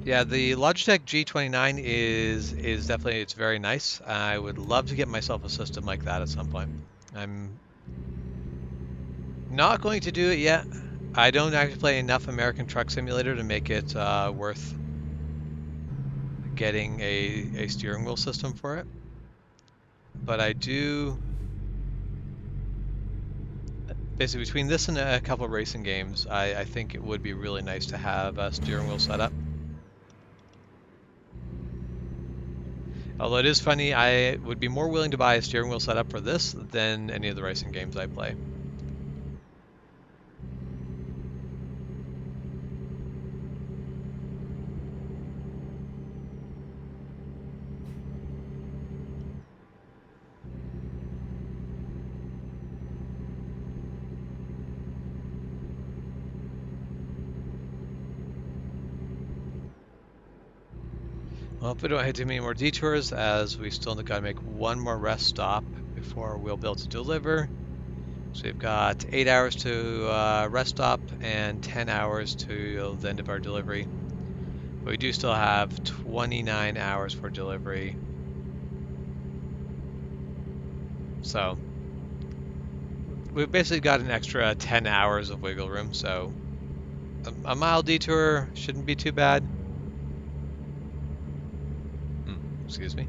Yeah, the Logitech G29 is definitely, it's very nice. I would love to get myself a system like that at some point. I'm not going to do it yet. I don't actually play enough American Truck Simulator to make it worth getting a steering wheel system for it. But I do basically between this and a couple of racing games, I think it would be really nice to have a steering wheel setup. Although it is funny, I would be more willing to buy a steering wheel setup for this than any of the racing games I play. Well, if we don't hit too many more detours, as we still got to make one more rest stop before we'll be able to deliver. So we've got 8 hours to rest stop and 10 hours to the end of our delivery. But we do still have 29 hours for delivery. So we've basically got an extra 10 hours of wiggle room. So a mile detour shouldn't be too bad. Excuse me.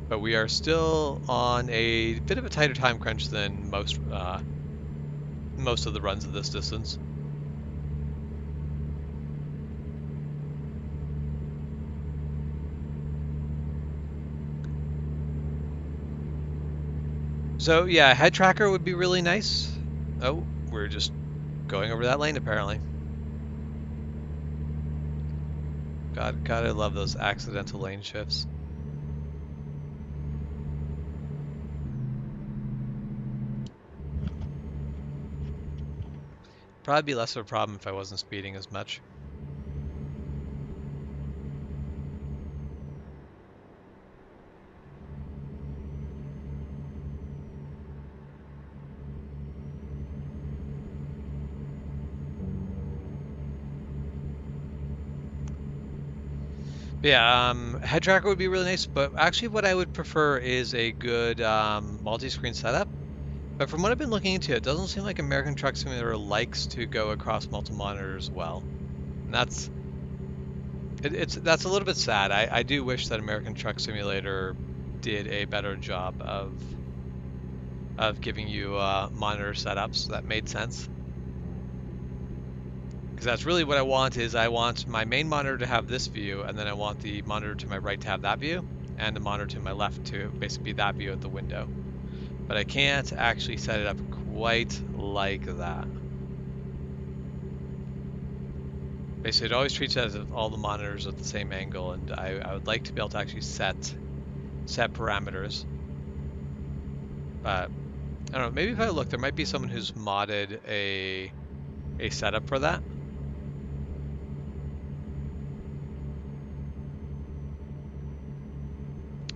But we are still on a bit of a tighter time crunch than most of the runs of this distance. So yeah, head tracker would be really nice. Oh, we're just going over that lane apparently. Gotta love those accidental lane shifts. Probably be less of a problem if I wasn't speeding as much. But yeah, head tracker would be really nice, but actually what I would prefer is a good multi-screen setup. But from what I've been looking into, it doesn't seem like American Truck Simulator likes to go across multiple monitors well. And that's a little bit sad. I do wish that American Truck Simulator did a better job of giving you monitor setups that made sense. Because that's really what I want. Is I want my main monitor to have this view, and then I want the monitor to my right to have that view, and the monitor to my left to basically be that view at the window. But I can't actually set it up quite like that. Basically, it always treats it as if all the monitors are at the same angle, and I would like to be able to actually set parameters. But I don't know. Maybe if I look, there might be someone who's modded a setup for that.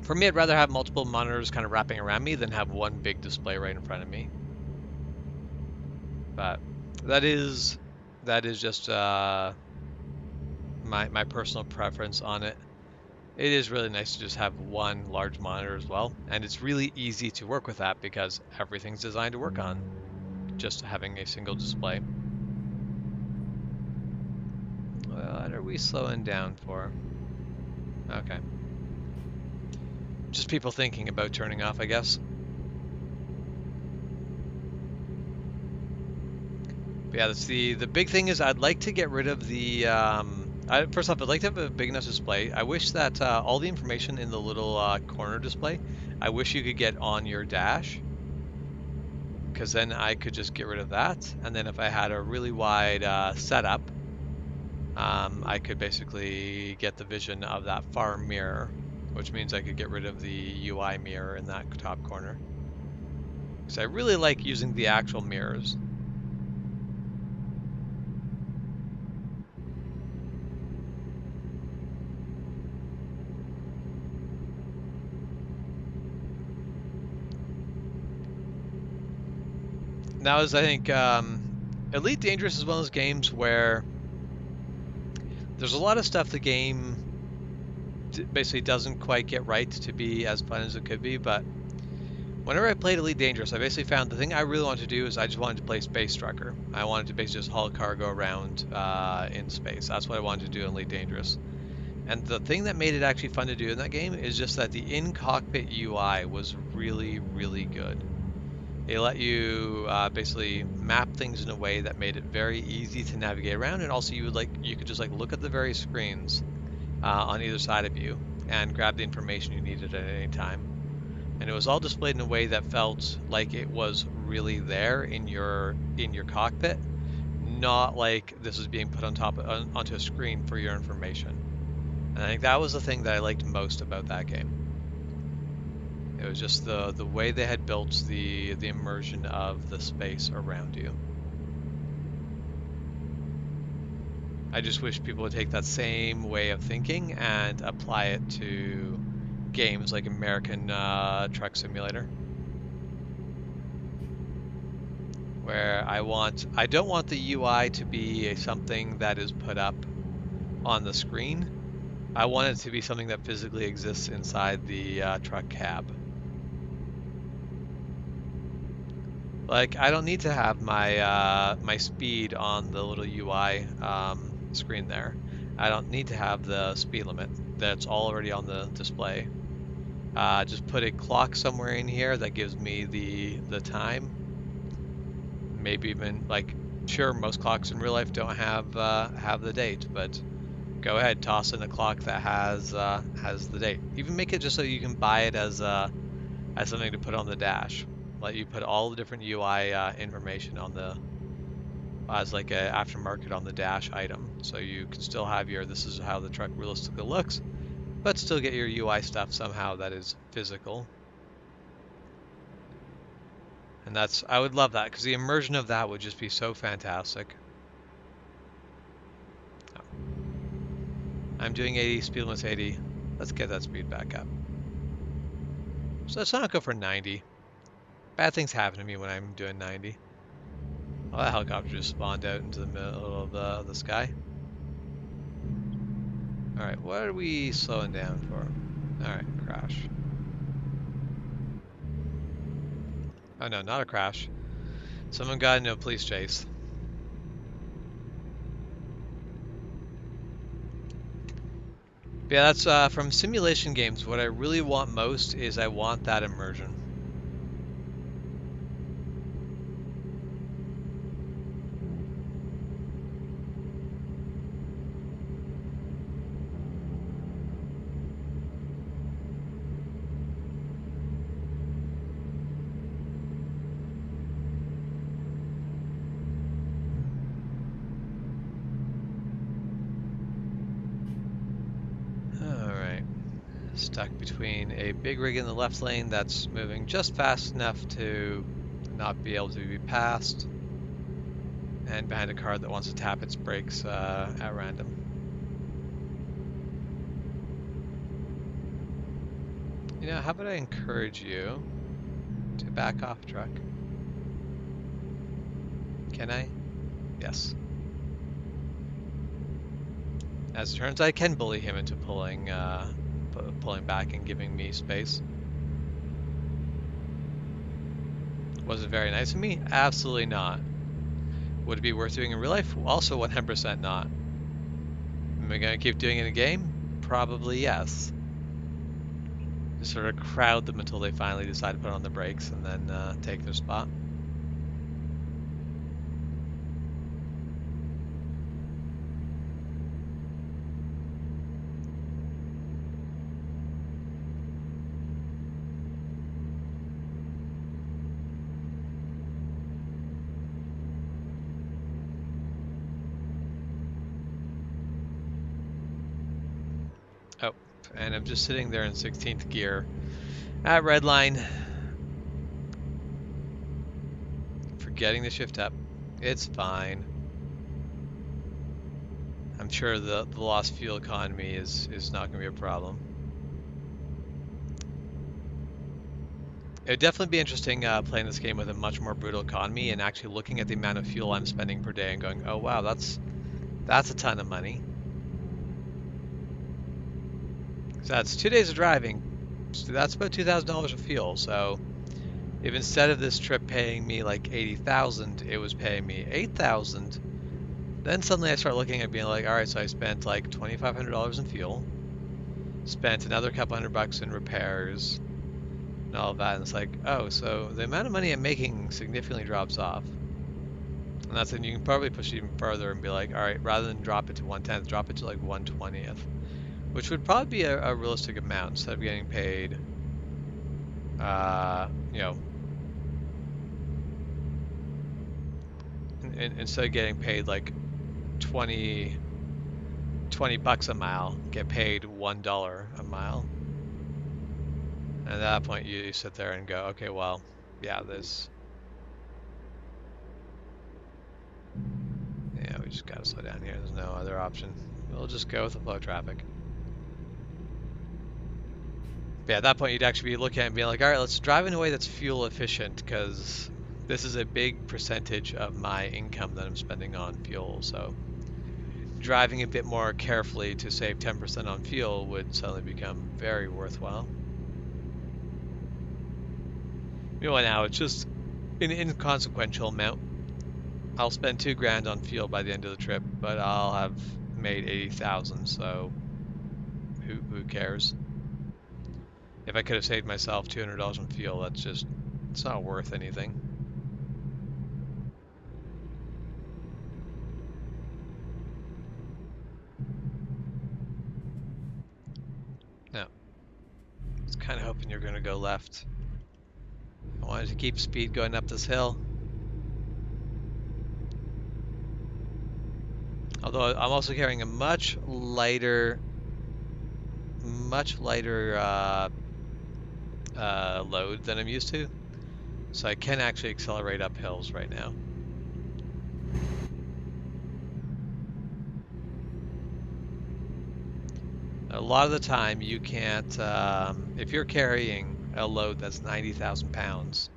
For me, I'd rather have multiple monitors kind of wrapping around me than have one big display right in front of me. But that is just my personal preference on it. It is really nice to just have one large monitor as well, and it's really easy to work with that because everything's designed to work on just having a single display. What are we slowing down for? Okay. Just people thinking about turning off, I guess. But yeah, that's the big thing is I'd like to get rid of the first off, I'd like to have a big enough display. I wish that all the information in the little corner display, I wish you could get on your dash, because then I could just get rid of that. And then if I had a really wide setup, I could basically get the vision of that far mirror, which means I could get rid of the UI mirror in that top corner. Because I really like using the actual mirrors. Now, as I think, Elite Dangerous is one of those games where there's a lot of stuff the game basically doesn't quite get right to be as fun as it could be, but whenever I played Elite Dangerous, I basically found the thing I really wanted to do is I just wanted to play Space Trucker. I wanted to basically just haul cargo around in space. That's what I wanted to do in Elite Dangerous. And the thing that made it actually fun to do in that game is just that the in-cockpit UI was really, really good. It let you basically map things in a way that made it very easy to navigate around, and also you could just like look at the various screens on either side of you and grab the information you needed at any time. And it was all displayed in a way that felt like it was really there in your cockpit, not like this was being put onto a screen for your information. And I think that was the thing that I liked most about that game. It was just the way they had built the immersion of the space around you. I just wish people would take that same way of thinking and apply it to games like American Truck Simulator, where I don't want the UI to be something that is put up on the screen. I want it to be something that physically exists inside the truck cab. Like, I don't need to have my my speed on the little UI screen there. I don't need to have the speed limit that's already on the display. Just put a clock somewhere in here that gives me the time. Maybe even like, sure, most clocks in real life don't have the date, but go ahead, toss in a clock that has the date. Even make it just so you can buy it as something to put on the dash. Let you put all the different UI information on the as like a aftermarket on the dash item, so you can still have your this is how the truck realistically looks, but still get your UI stuff somehow that is physical. And I would love that, because the immersion of that would just be so fantastic. Oh. I'm doing 80, speed limit's 80. Let's get that speed back up. So let's not go for 90. Bad things happen to me when I'm doing 90. Oh, that helicopter just spawned out into the middle of the sky. Alright, what are we slowing down for? Alright, crash. Oh no, not a crash. Someone got into a police chase. But yeah, that's from simulation games. What I really want most is I want that immersion. Stuck between a big rig in the left lane that's moving just fast enough to not be able to be passed, and behind a car that wants to tap its brakes at random. You know, how about I encourage you to back off, truck? Can I? Yes. As it turns, I can bully him into pulling back and giving me space. Was it very nice of me? Absolutely not. Would it be worth doing in real life? Also 100% not. Am I going to keep doing it in a game? Probably yes. Just sort of crowd them until they finally decide to put on the brakes and then take their spot. Oh, and I'm just sitting there in 16th gear at redline, forgetting to shift up. It's fine. I'm sure the lost fuel economy is not going to be a problem. It would definitely be interesting playing this game with a much more brutal economy and actually looking at the amount of fuel I'm spending per day and going, oh wow, that's a ton of money. So that's 2 days of driving. So that's about $2,000 of fuel. So if instead of this trip paying me like 80,000, it was paying me 8,000, then suddenly I start looking at being like, all right, so I spent like $2,500 in fuel, spent another couple $100 in repairs, and all of that. And it's like, oh, so the amount of money I'm making significantly drops off. And that's when you can probably push it even further and be like, all right, rather than drop it to 1/10th, drop it to like 1/20th, which would probably be a realistic amount instead of getting paid, you know, instead of getting paid like 20, 20 bucks a mile, get paid $1 a mile. And at that point, you sit there and go, okay, well, yeah, yeah, we just gotta slow down here. There's no other option. We'll just go with the flow of traffic. But yeah, at that point, you'd actually be looking at it and being like, all right, let's drive in a way that's fuel efficient because this is a big percentage of my income that I'm spending on fuel. So driving a bit more carefully to save 10% on fuel would suddenly become very worthwhile. Meanwhile, now it's just an inconsequential amount. I'll spend 2 grand on fuel by the end of the trip, but I'll have made 80,000. So who cares? If I could have saved myself $200 on fuel, it's not worth anything. No, I was kind of hoping you're going to go left. I wanted to keep speed going up this hill. Although I'm also carrying a much lighter load than I'm used to. So I can actually accelerate up hills right now. A lot of the time you can't, if you're carrying a load that's 90,000 pounds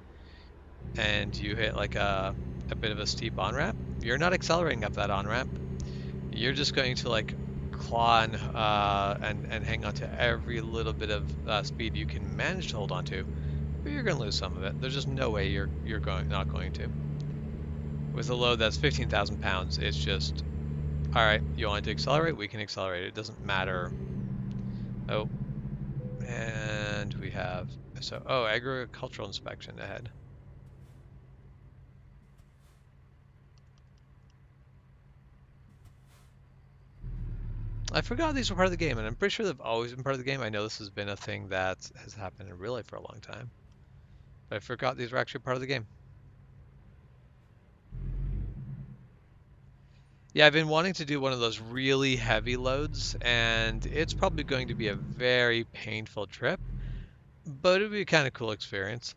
and you hit like a bit of a steep on-ramp, you're not accelerating up that on-ramp. You're just going to like claw and hang on to every little bit of speed you can manage to hold on to, but you're going to lose some of it. There's just no way you're not going to. With a load that's 15,000 pounds, it's just, all right, you want to accelerate? We can accelerate. It doesn't matter. Oh, and we have, oh, agricultural inspection ahead. I forgot these were part of the game, and I'm pretty sure they've always been part of the game. I know this has been a thing that has happened in real life for a long time, but I forgot these were actually part of the game. Yeah, I've been wanting to do one of those really heavy loads, and it's probably going to be a very painful trip, but it'd be a kind of cool experience.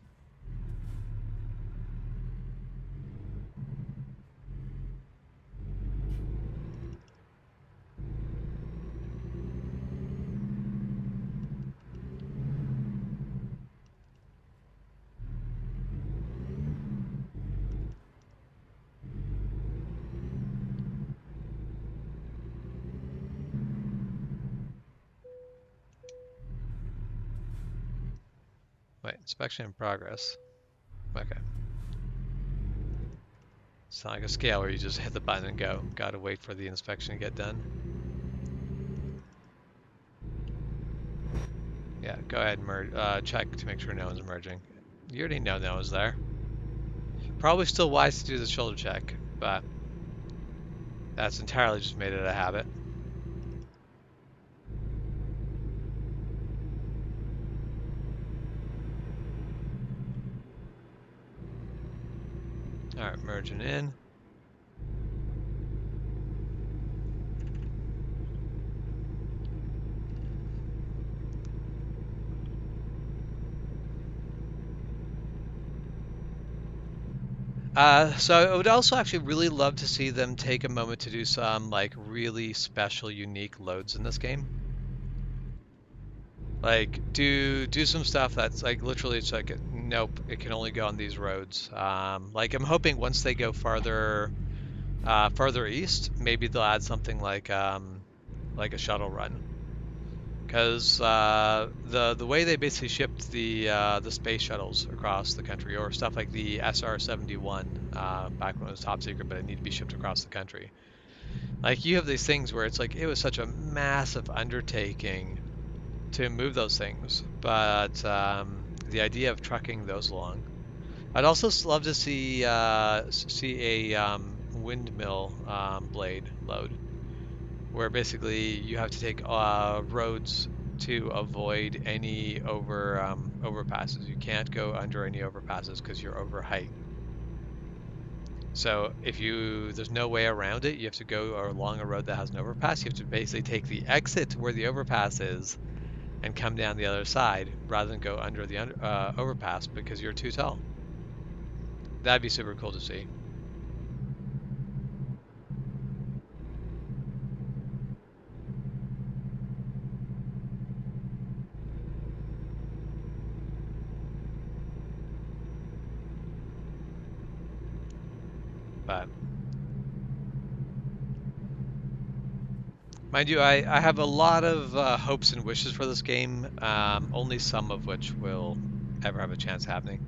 Wait, inspection in progress. Okay. It's not like a scale where you just hit the button and go. Gotta wait for the inspection to get done. Yeah, go ahead and merge. Check to make sure no one's merging. You already know no one's there. Probably still wise to do the shoulder check, but that's entirely just made it a habit. Alright, merging in. So I would also actually really love to see them take a moment to do some like really special, unique loads in this game. Like do some stuff that's like literally it's like nope, it can only go on these roads. Like I'm hoping once they go farther east, maybe they'll add something like a shuttle run. Because the way they basically shipped the space shuttles across the country, or stuff like the SR-71 back when it was top secret, but it needed to be shipped across the country. Like you have these things where it's like it was such a massive undertaking to move those things, but the idea of trucking those along. I'd also love to see a windmill blade load, where basically you have to take roads to avoid any overpasses. You can't go under any overpasses because you're over height. So if there's no way around it, you have to go along a road that has an overpass. You have to basically take the exit where the overpass is and come down the other side rather than go under the overpass because you're too tall. That'd be super cool to see. But mind you, I have a lot of hopes and wishes for this game, only some of which will ever have a chance happening.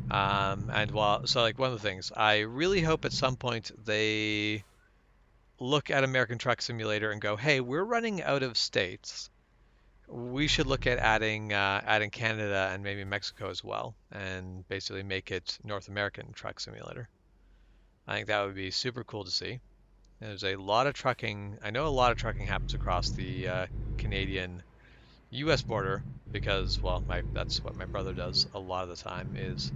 And while, so like one of the things, I really hope at some point they look at American Truck Simulator and go, hey, we're running out of states. We should look at adding Canada and maybe Mexico as well, and basically make it North American Truck Simulator. I think that would be super cool to see. There's a lot of trucking. I know a lot of trucking happens across the Canadian U.S. border because, well, my that's what my brother does a lot of the time is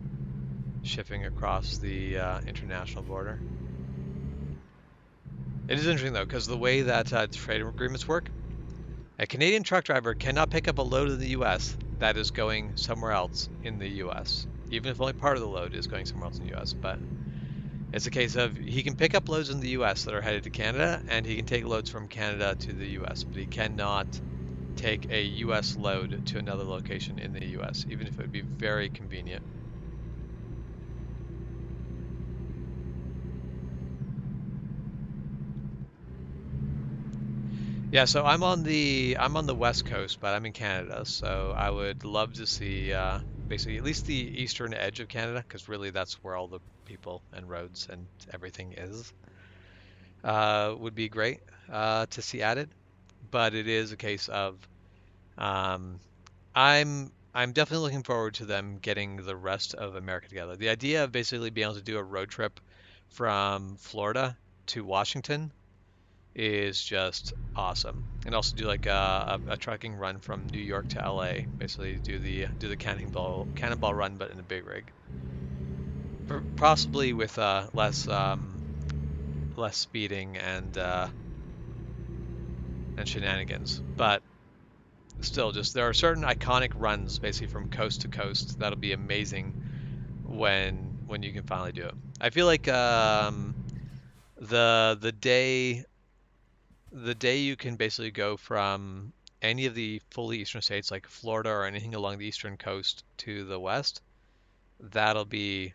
shipping across the international border. It is interesting though, because the way that trade agreements work, a Canadian truck driver cannot pick up a load in the U.S. that is going somewhere else in the U.S., even if only part of the load is going somewhere else in the U.S. But it's a case of he can pick up loads in the U.S. that are headed to Canada, and he can take loads from Canada to the U.S., but he cannot take a U.S. load to another location in the U.S., even if it would be very convenient. Yeah, so I'm on the West Coast, but I'm in Canada, so I would love to see basically at least the eastern edge of Canada, because really that's where all the people and roads and everything is. Would be great to see added, but it is a case of um, I'm definitely looking forward to them getting the rest of America together. The idea of basically being able to do a road trip from Florida to Washington is just awesome. And also do like a trucking run from New York to LA. Basically do the cannonball run, but in a big rig. Possibly with less speeding and shenanigans. But still, just there are certain iconic runs basically from coast to coast that'll be amazing when you can finally do it. I feel like the the day the day you can basically go from any of the fully eastern states like Florida or anything along the eastern coast to the west, that'll be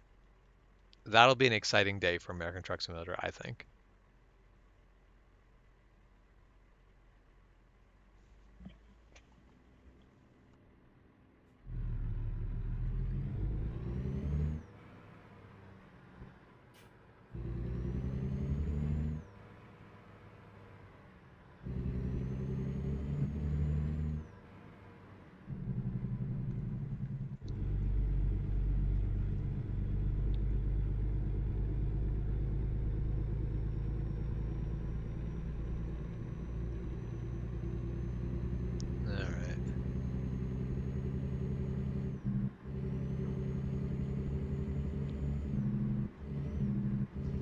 that'll be an exciting day for American Truck Simulator, I think. All right.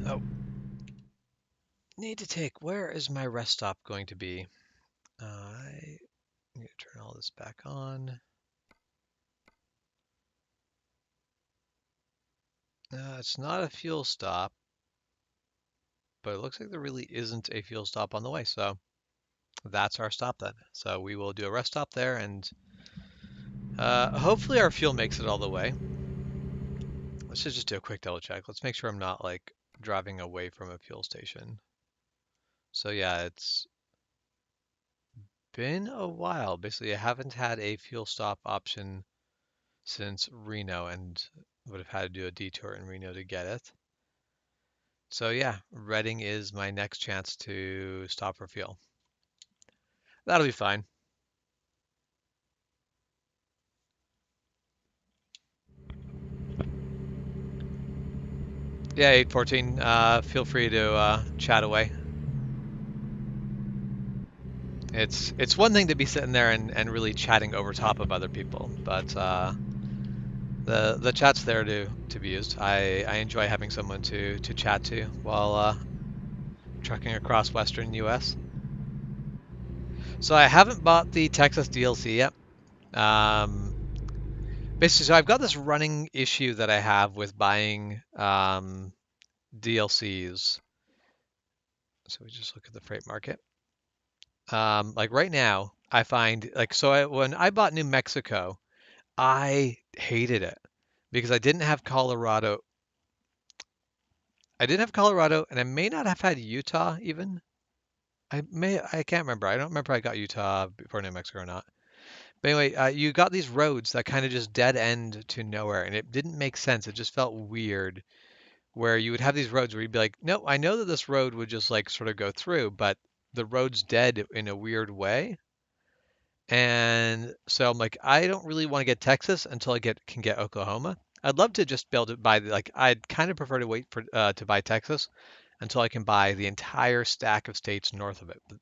Oh, need to take. Where is my rest stop going to be? I need to turn all this back on. It's not a fuel stop, but it looks like there really isn't a fuel stop on the way. So that's our stop then. So we will do a rest stop there, and hopefully our fuel makes it all the way. Let's just do a quick double check. Let's make sure I'm not like driving away from a fuel station. So yeah, it's been a while. Basically, I haven't had a fuel stop option since Reno and would have had to do a detour in Reno to get it. So yeah, Reading is my next chance to stop for fuel. That'll be fine. Yeah, 814. Feel free to chat away. It's one thing to be sitting there and really chatting over top of other people, but the chat's there to be used. I enjoy having someone to chat to while trucking across Western U.S. So I haven't bought the Texas DLC yet. Um, Basically, so I've got this running issue that I have with buying DLCs. So we just look at the freight market. Like right now, I find like when I bought New Mexico, I hated it because I didn't have Colorado. I didn't have Colorado, and I may not have had Utah even. I can't remember. I don't remember I got Utah before New Mexico or not. But anyway, you got these roads that kind of just dead end to nowhere, and it didn't make sense. It just felt weird where you would have these roads where you'd be like, no, I know that this road would just like sort of go through, but the road's dead in a weird way. And so I'm like, I don't really want to get Texas until I can get Oklahoma. I'd love to just be able to buy like I'd kind of prefer to wait for to buy Texas until I can buy the entire stack of states north of it. But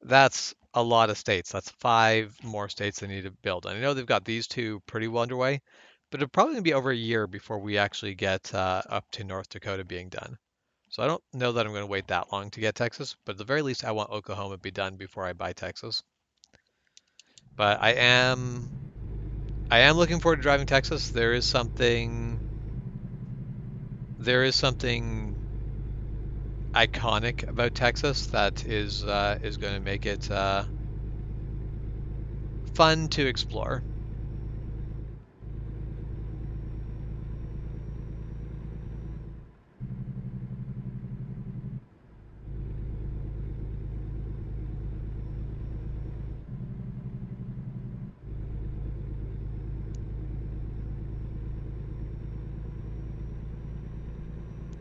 that's a lot of states. That's 5 more states they need to build. And I know they've got these two pretty well underway, but it'll probably be over a year before we actually get up to North Dakota being done. So I don't know that I'm going to wait that long to get Texas, but at the very least, I want Oklahoma to be done before I buy Texas. But I am looking forward to driving Texas. There is something iconic about Texas that is going to make it fun to explore.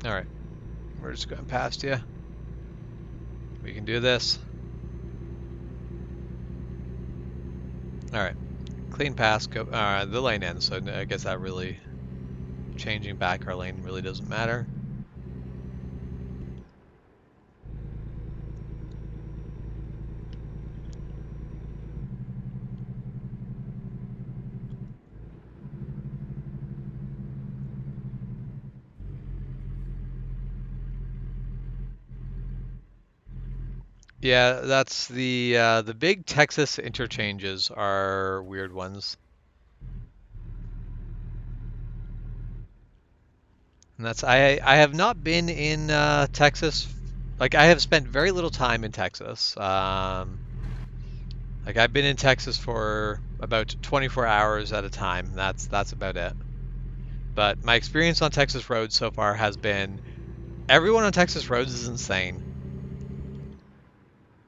All right, we're just going past you. We can do this. All right, clean pass. Go. The lane ends, so I guess that really changing back our lane really doesn't matter. Yeah, that's the big Texas interchanges are weird ones. And that's I have not been in Texas. Like I have spent very little time in Texas. Like I've been in Texas for about 24 hours at a time. That's about it. But my experience on Texas roads so far has been everyone on Texas roads is insane.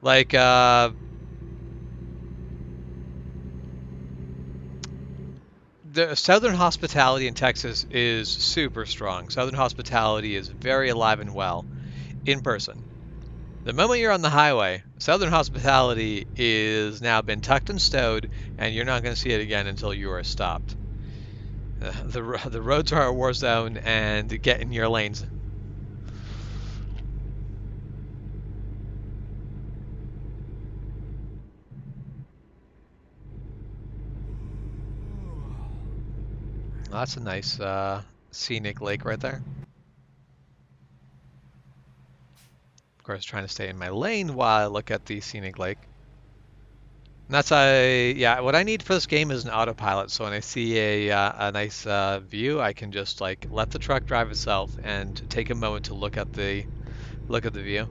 Like the Southern hospitality in Texas is super strong. Southern hospitality is very alive and well in person. The moment you're on the highway, Southern hospitality is now been tucked and stowed, and you're not going to see it again until you are stopped. The roads are a war zone, and get in your lanes. Well, that's a nice scenic lake right there. Of course, trying to stay in my lane while I look at the scenic lake. And that's yeah. What I need for this game is an autopilot. So when I see a nice view, I can just like let the truck drive itself and take a moment to look at the view.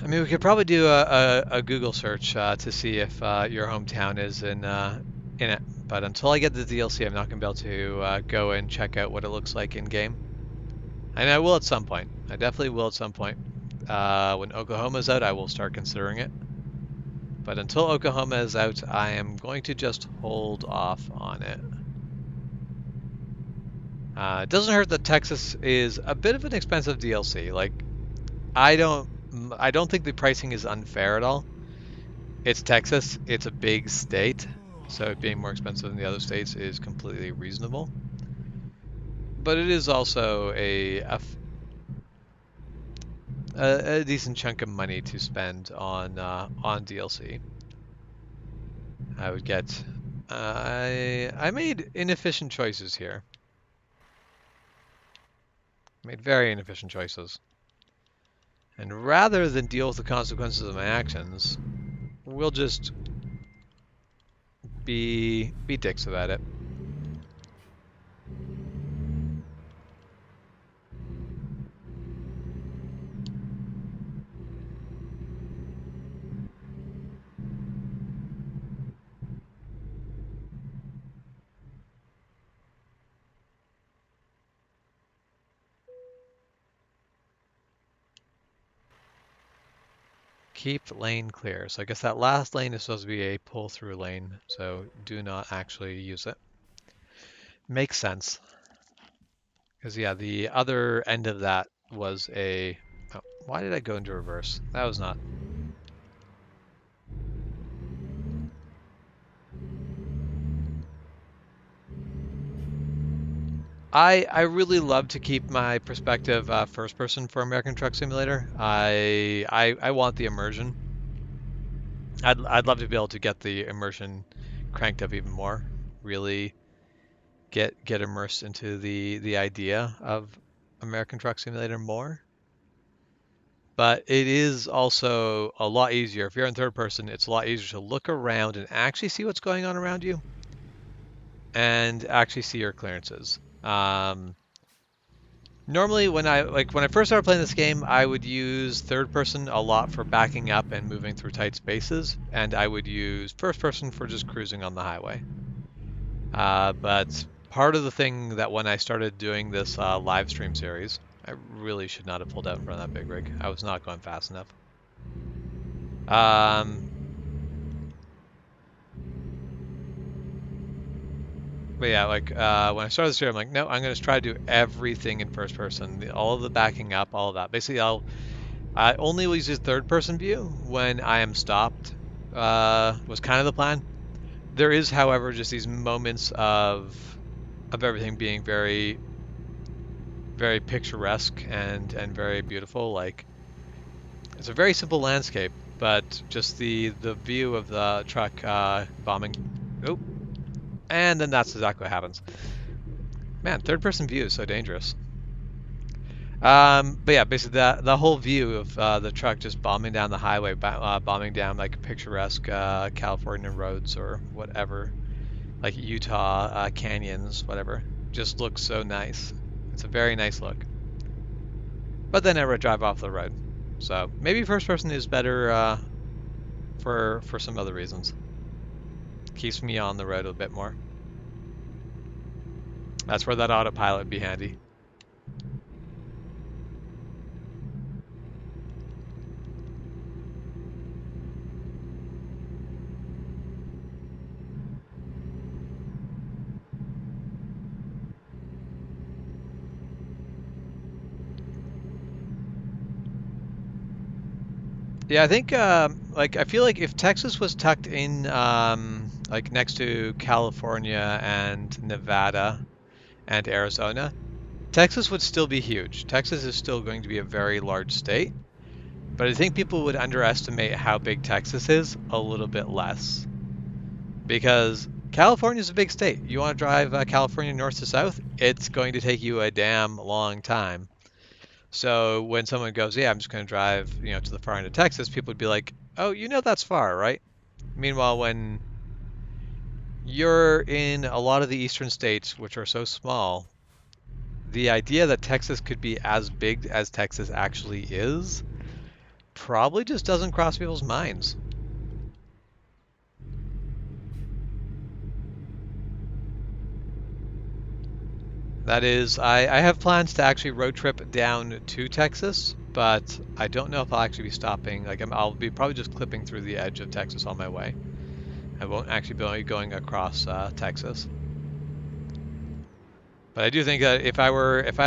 I mean, we could probably do a Google search to see if your hometown is in it. But until I get the DLC, I'm not going to be able to go and check out what it looks like in game. And I will at some point. I definitely will at some point. When Oklahoma's out, I will start considering it. But until Oklahoma is out, I am going to just hold off on it. It doesn't hurt that Texas is a bit of an expensive DLC. Like, I don't think the pricing is unfair at all. It's Texas. It's a big state, so it being more expensive than the other states is completely reasonable. But it is also a decent chunk of money to spend on DLC. I would get. I made inefficient choices here. Made very inefficient choices. And rather than deal with the consequences of my actions, we'll just be dicks about it. Keep lane clear. So I guess that last lane is supposed to be a pull-through lane, so do not actually use it. Makes sense. Because yeah, the other end of that was a... Oh, why did I go into reverse? That was not... I really love to keep my perspective first person for American Truck Simulator. I want the immersion. I'd love to be able to get the immersion cranked up even more. Really get immersed into the idea of American Truck Simulator more. But it is also a lot easier. If you're in third person, it's a lot easier to look around and actually see what's going on around you and actually see your clearances. Normally when I first started playing this game, I would use third person a lot for backing up and moving through tight spaces, and I would use first person for just cruising on the highway. But part of the thing that when I started doing this live stream series, I really should not have pulled out in front of that big rig. I was not going fast enough. But yeah, like when I started this year, I'm like, no, I'm going to try to do everything in first person, all of the backing up, all of that. Basically, I only will use the third person view when I am stopped. Was kind of the plan. There is, however, just these moments of everything being very, very picturesque and very beautiful. Like it's a very simple landscape, but just the view of the truck bombing. Oh. And then that's exactly what happens. Man, third-person view is so dangerous. But yeah, basically the whole view of the truck just bombing down the highway, bombing down like picturesque California roads or whatever, like Utah canyons, whatever, just looks so nice. It's a very nice look. But then I would drive off the road. So maybe first person is better for some other reasons. Keeps me on the road a bit more. That's where that autopilot would be handy. Yeah, I think like I feel like if Texas was tucked in like next to California and Nevada and Arizona, Texas would still be huge. Texas is still going to be a very large state, but I think people would underestimate how big Texas is a little bit less. Because California is a big state. You want to drive California north to south, it's going to take you a damn long time. So when someone goes, yeah, I'm just going to drive, to the far end of Texas, people would be like, oh, that's far, right? Meanwhile, when you're in a lot of the eastern states, which are so small, the idea that Texas could be as big as Texas actually is probably just doesn't cross people's minds. That is, I have plans to actually road trip down to Texas but I don't know if I'll actually be stopping. Like I'll be probably just clipping through the edge of Texas on my way. I won't actually be going across Texas. But I do think that if I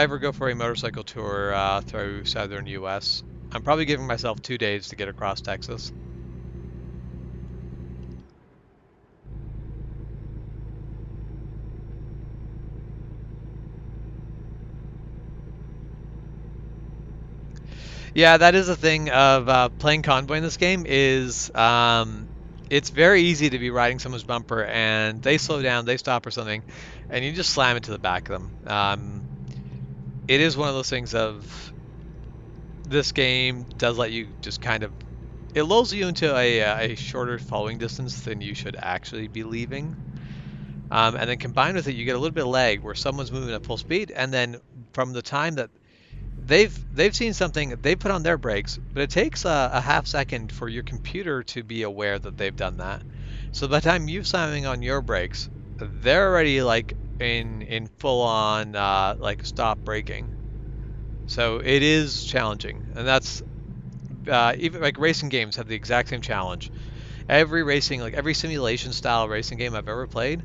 ever go for a motorcycle tour through southern U.S., I'm probably giving myself 2 days to get across Texas. Yeah, that is the thing of playing convoy in this game is it's very easy to be riding someone's bumper and they slow down, they stop or something, and you just slam into the back of them. It is one of those things of this game does let you just kind of it lulls you into a shorter following distance than you should actually be leaving. And then combined with it, you get a little bit of lag where someone's moving at full speed, and then from the time that they've seen something, they put on their brakes, but it takes a half second for your computer to be aware that they've done that. So by the time you're slamming on your brakes, they're already like in full on like stop braking. So it is challenging, and that's even like racing games have the exact same challenge. Every racing, like every simulation style racing game I've ever played,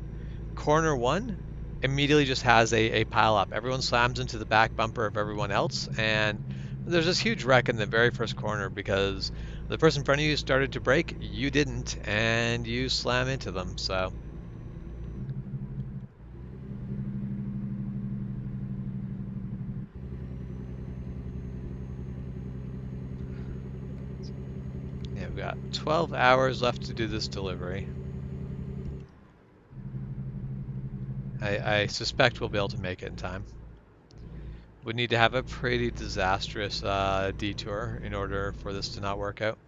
corner one immediately just has a pile up. Everyone slams into the back bumper of everyone else, and there's this huge wreck in the very first corner because the person in front of you started to brake, you didn't, and you slam into them. So yeah, we've got 12 hours left to do this delivery. I suspect we'll be able to make it in time. Would need to have a pretty disastrous detour in order for this to not work out.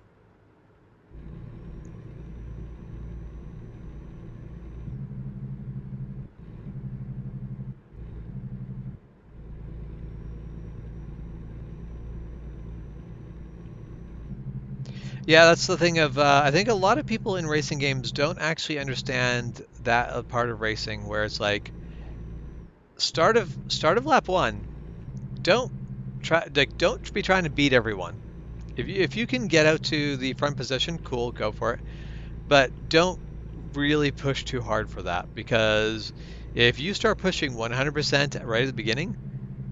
Yeah, that's the thing of I think a lot of people in racing games don't actually understand that part of racing where it's like start of lap one, don't don't be trying to beat everyone. If you can get out to the front position, cool, go for it. But don't really push too hard for that because if you start pushing 100% right at the beginning,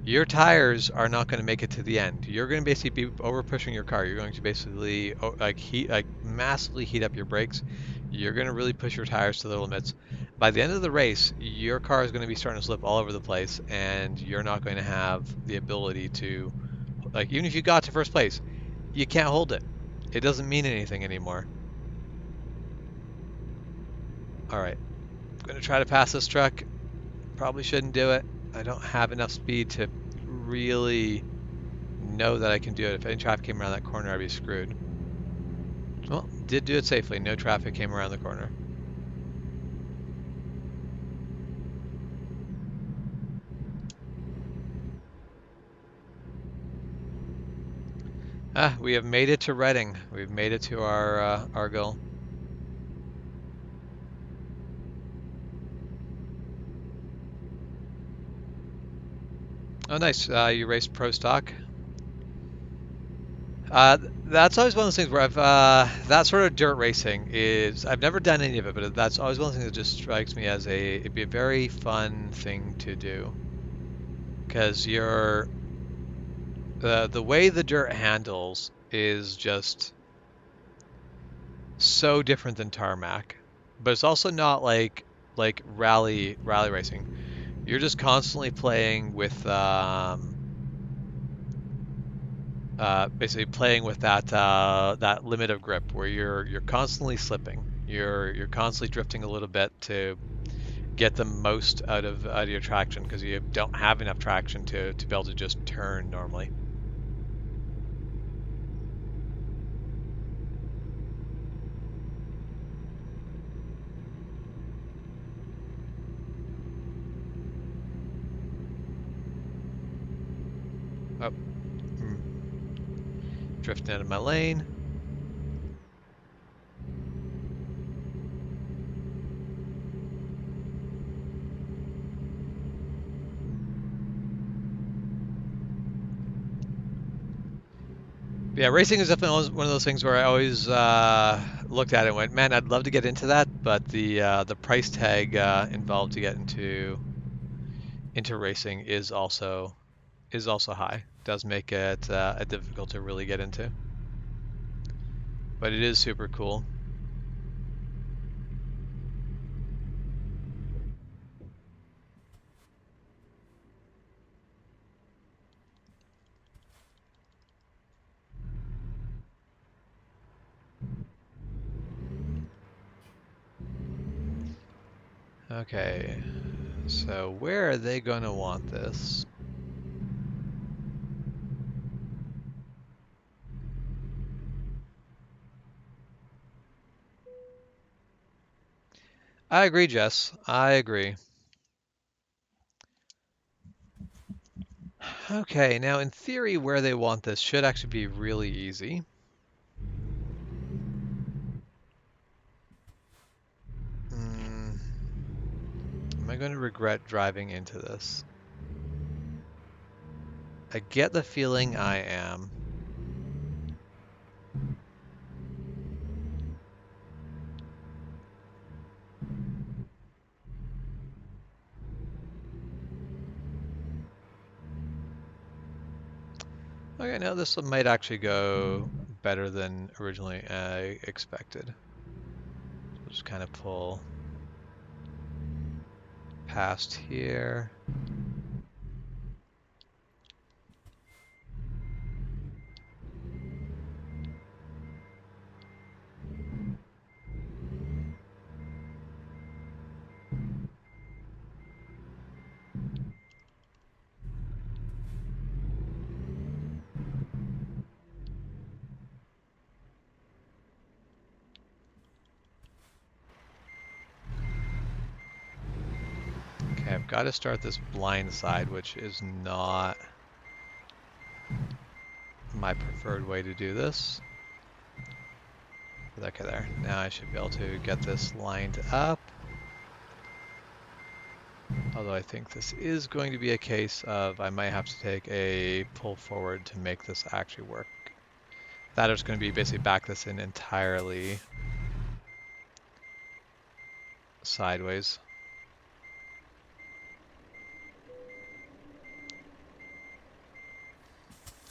your tires are not going to make it to the end. You're going to basically be over pushing your car. You're going to basically like massively heat up your brakes. You're going to really push your tires to the limits. By the end of the race, your car is going to be starting to slip all over the place, and you're not going to have the ability to like even if you got to first place, you can't hold it. It doesn't mean anything anymore. All right, I'm going to try to pass this truck. Probably shouldn't do it. I don't have enough speed to really know that I can do it. If any traffic came around that corner, I'd be screwed. Well, did do it safely. No traffic came around the corner. Ah, we have made it to Reading. We've made it to our goal. Oh, nice. You raced pro stock. That's always one of those things where I've that sort of dirt racing is I've never done any of it, but that's always one of the things that just strikes me as it'd be a very fun thing to do because you're the way the dirt handles is just so different than tarmac, but it's also not like rally racing. You're just constantly playing with basically playing with that limit of grip where you're constantly slipping. You're constantly drifting a little bit to get the most out of your traction because you don't have enough traction to be able to just turn normally. Oh, drifting out of my lane. Yeah, racing is definitely one of those things where I always looked at it and went, man, I'd love to get into that, but the price tag involved to get into racing is also high. Does make it difficult to really get into, but it is super cool. Okay, so where are they going to want this? I agree, Jess. I agree. Okay, now in theory, where they want this should actually be really easy. Hmm, am I going to regret driving into this? I get the feeling I am. Okay, now this one might actually go better than originally I expected. We'll just kind of pull past here. Okay, I've got to start this blind side, which is not my preferred way to do this. Okay, there. Now I should be able to get this lined up. Although I think this is going to be a case of I might have to take a pull forward to make this actually work. That is going to be basically back this in entirely sideways.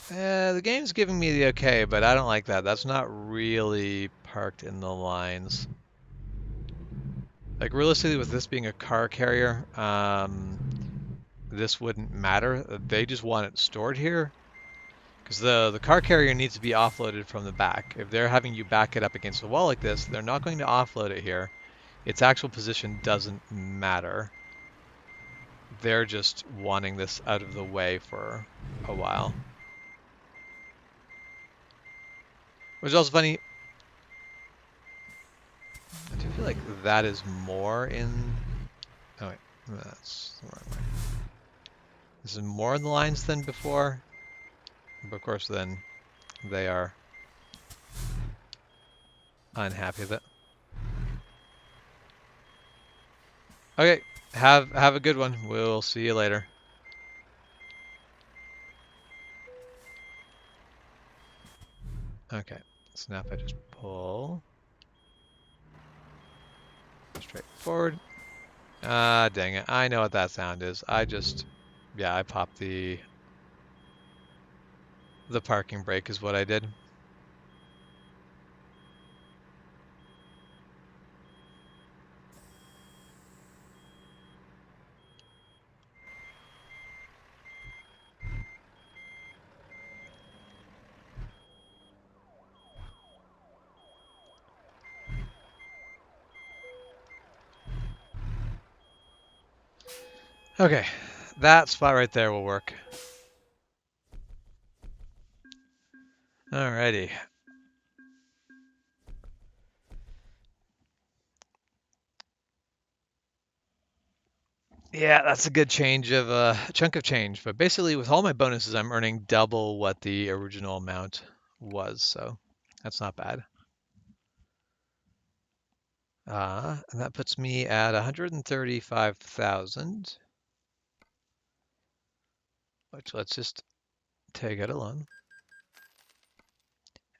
The game's giving me the okay, but I don't like that. That's not really parked in the lines. Like realistically, with this being a car carrier, this wouldn't matter. They just want it stored here because the car carrier needs to be offloaded from the back. If they're having you back it up against a wall like this, they're not going to offload it here. Its actual position doesn't matter. They're just wanting this out of the way for a while. Which is also funny. I do feel like that is more in... Oh wait, that's the wrong way. This is more in the lines than before. But of course then they are unhappy with it. Okay, have a good one. We'll see you later. Okay, so now if I just pull straight forward. Ah, dang it. I know what that sound is. Yeah, I popped the parking brake is what I did. Okay, that spot right there will work. Alrighty. Yeah, that's a good change of a chunk of change. But basically, with all my bonuses, I'm earning double what the original amount was, so that's not bad. And that puts me at 135,000. Which let's just take it alone.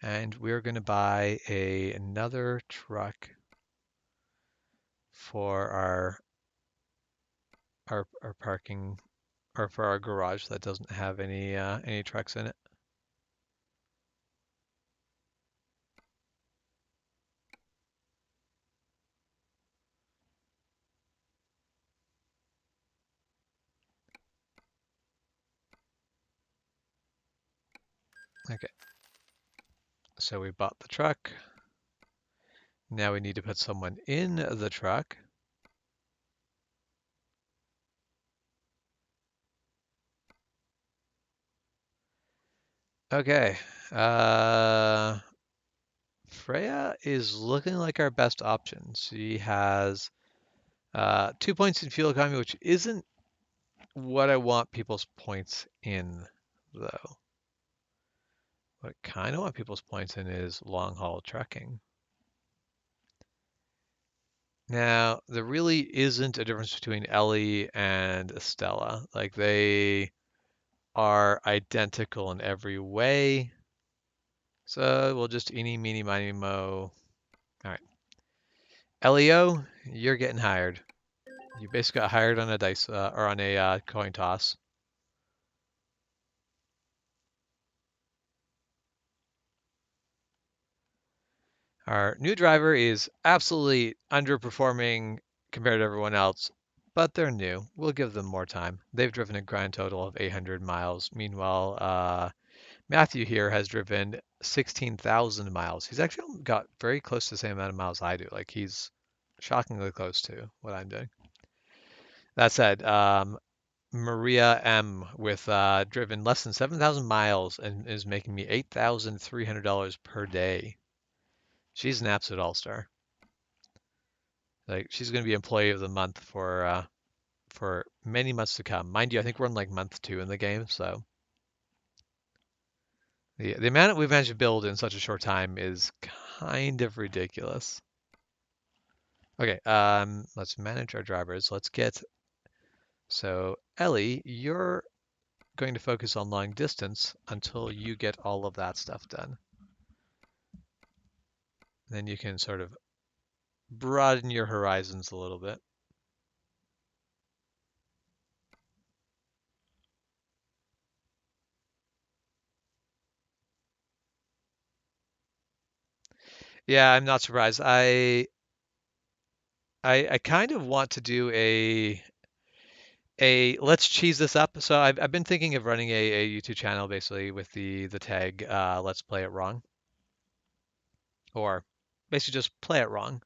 And we're going to buy another truck for our parking or for our garage that doesn't have any trucks in it. Okay, so we bought the truck. Now we need to put someone in the truck. Okay, Freya is looking like our best option. She has 2 points in fuel economy, which isn't what I want people's points in, though. What I kind of want people's points in is long haul trucking. Now, there really isn't a difference between Ellie and Estella. Like, they are identical in every way. So we'll just eeny, meeny, miny, mo. All right. Elio, you're getting hired. You basically got hired on a dice or on a coin toss. Our new driver is absolutely underperforming compared to everyone else, but they're new. We'll give them more time. They've driven a grand total of 800 miles. Meanwhile, Matthew here has driven 16,000 miles. He's actually got very close to the same amount of miles I do. Like he's shockingly close to what I'm doing. That said, Maria M with driven less than 7,000 miles and is making me $8,300 per day. She's an absolute all-star. Like she's going to be employee of the month for many months to come. Mind you, I think we're on like month 2 in the game, so the amount that we've managed to build in such a short time is kind of ridiculous. Okay, let's manage our drivers. Let's get so Ellie, you're going to focus on long distance until you get all of that stuff done. Then you can sort of broaden your horizons a little bit. Yeah, I'm not surprised. I kind of want to do a let's cheese this up. So I've been thinking of running a YouTube channel basically with the tag let's play it wrong, or basically just play it wrong.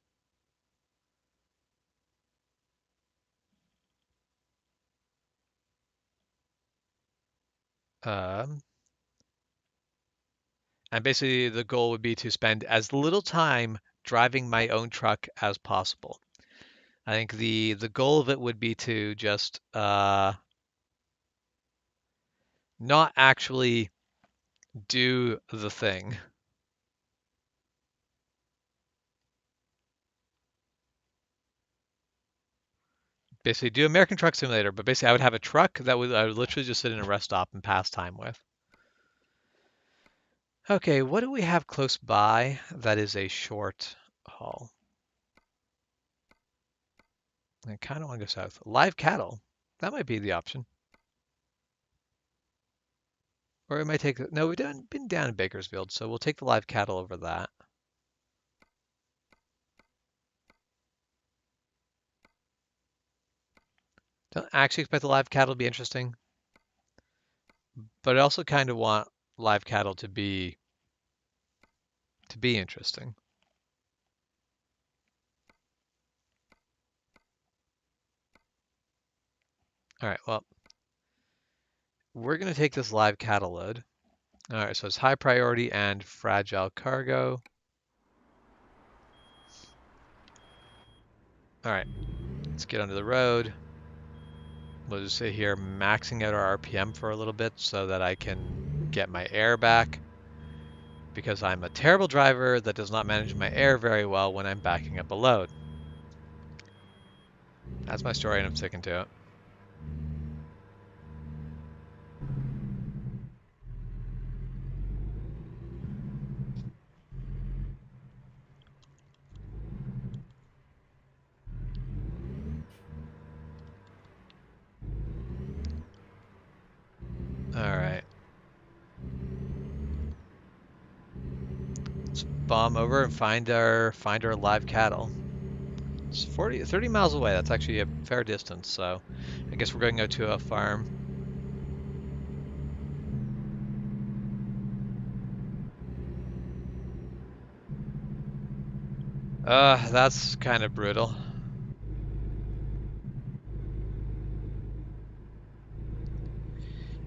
Um, and basically the goal would be to spend as little time driving my own truck as possible. I think the goal of it would be to just not actually do the thing. Basically, do American Truck Simulator, but basically I would have a truck that I would literally just sit in a rest stop and pass time with. Okay, what do we have close by that is a short haul? I kind of want to go south. Live cattle. That might be the option. Or we might take the, no, we've been down in Bakersfield, so we'll take the live cattle over that. Don't actually expect the live cattle to be interesting, but I also kind of want live cattle to be interesting. All right, well, we're going to take this live cattle load. All right, so it's high priority and fragile cargo. All right, let's get onto the road. We'll just sit here maxing out our RPM for a little bit so that I can get my air back, because I'm a terrible driver that does not manage my air very well when I'm backing up a load. That's my story and I'm sticking to it. bomb over and find our live cattle. It's 30 miles away. That's actually a fair distance. So I guess we're going to go to a farm. That's kind of brutal.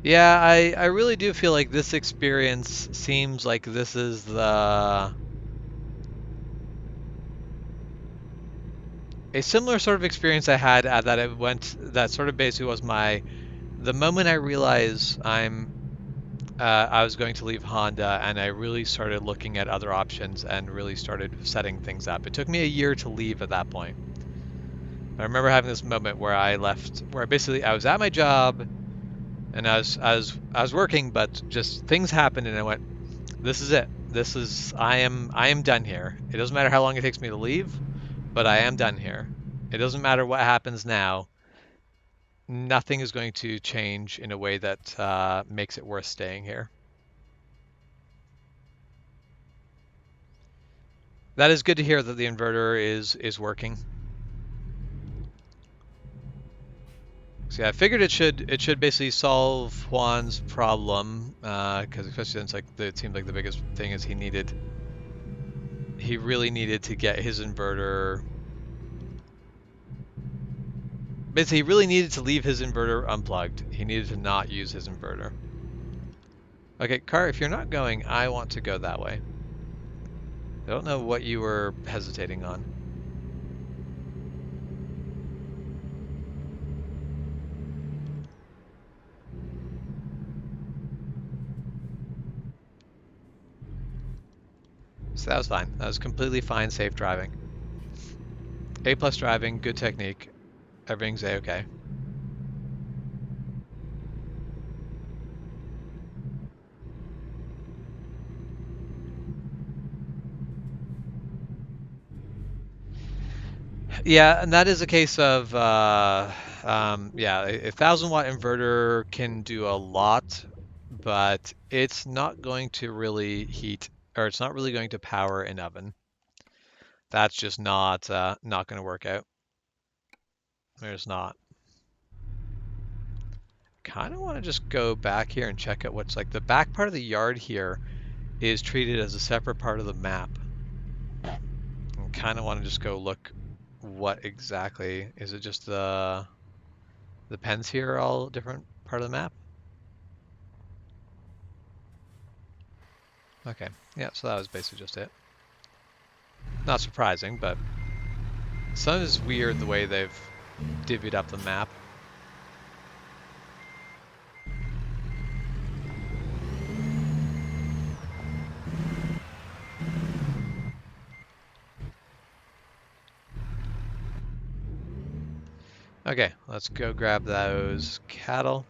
Yeah, I really do feel like this experience seems like this is a similar sort of experience I had at that it went that sort of basically was the moment I realized I was going to leave Honda and I really started looking at other options and really started setting things up. It took me a year to leave at that point. I remember having this moment where I left, where basically I was at my job and I was working, but just things happened and I went, this is it. I am done here. It doesn't matter how long it takes me to leave, but I am done here. It doesn't matter what happens now. Nothing is going to change in a way that makes it worth staying here. That is good to hear that the inverter is working. So yeah, I figured it should basically solve Juan's problem because especially since it seemed like the biggest thing is he really needed to get his inverter. Basically, he really needed to leave his inverter unplugged. He needed to not use his inverter. Okay, car, if you're not going, I want to go that way. I don't know what you were hesitating on. So that was fine. That was completely fine, safe driving. A plus driving, good technique. Everything's A-okay. Yeah, and that is a case of, yeah, a 1,000 watt inverter can do a lot, but it's not going to really heat, or it's not really going to power an oven. That's just not going to work out. There's not. Kind of want to just go back here and check out what's like the back part of the yard here is treated as a separate part of the map. And kind of want to just go look what exactly is it just the pens here are all different part of the map? Okay, yeah, so that was basically just it. Not surprising, but some is weird the way they've divvied up the map. Okay, let's go grab those cattle.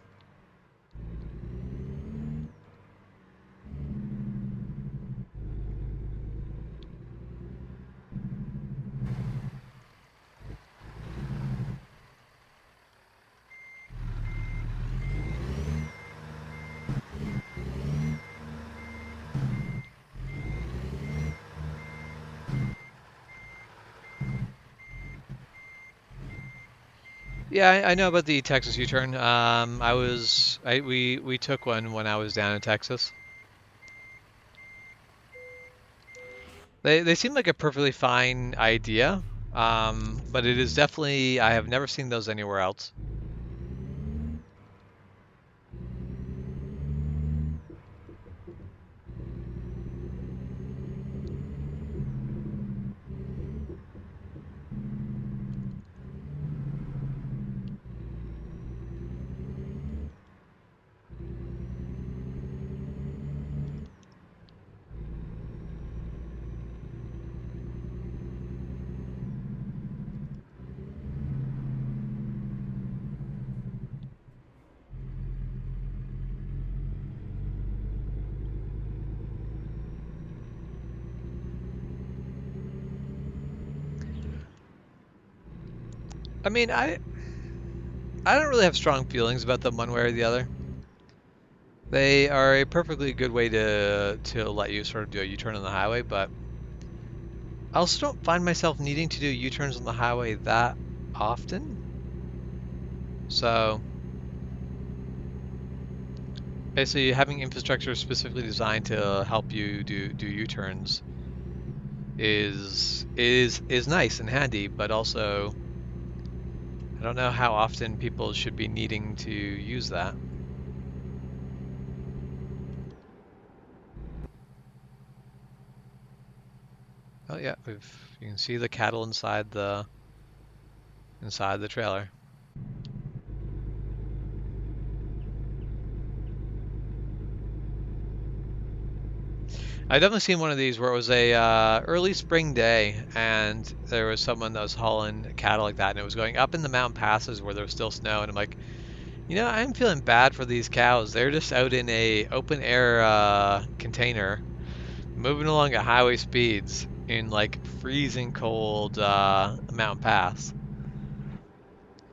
Yeah, I know about the Texas U-turn. We took one when I was down in Texas. They seem like a perfectly fine idea, but it is definitely I have never seen those anywhere else. I mean, I don't really have strong feelings about them one way or the other. They are a perfectly good way to let you sort of do a U-turn on the highway, but I also don't find myself needing to do U-turns on the highway that often. So basically having infrastructure specifically designed to help you do U-turns is nice and handy, but also I don't know how often people should be needing to use that. Oh yeah, you can see the cattle inside the trailer. I definitely seen one of these where it was a early spring day, and there was someone that was hauling cattle like that, and it was going up in the mountain passes where there was still snow, and I'm like, I'm feeling bad for these cows. They're just out in a open air container, moving along at highway speeds in like freezing cold mountain pass.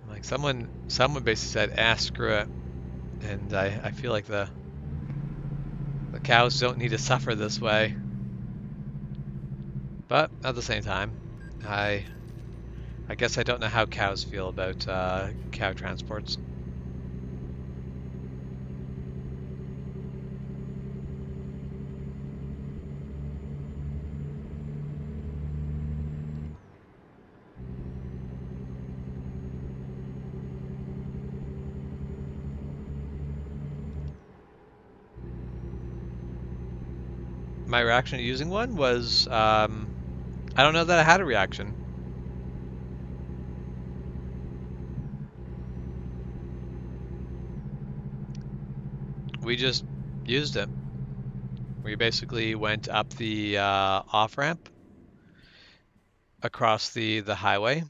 Like someone basically said, "Ah, screw it," and I feel like the cows don't need to suffer this way. But at the same time, I I guess I don't know how cows feel about cow transports. My reaction to using one was, I don't know that I had a reaction. We just used it. We basically went up the off ramp across the highway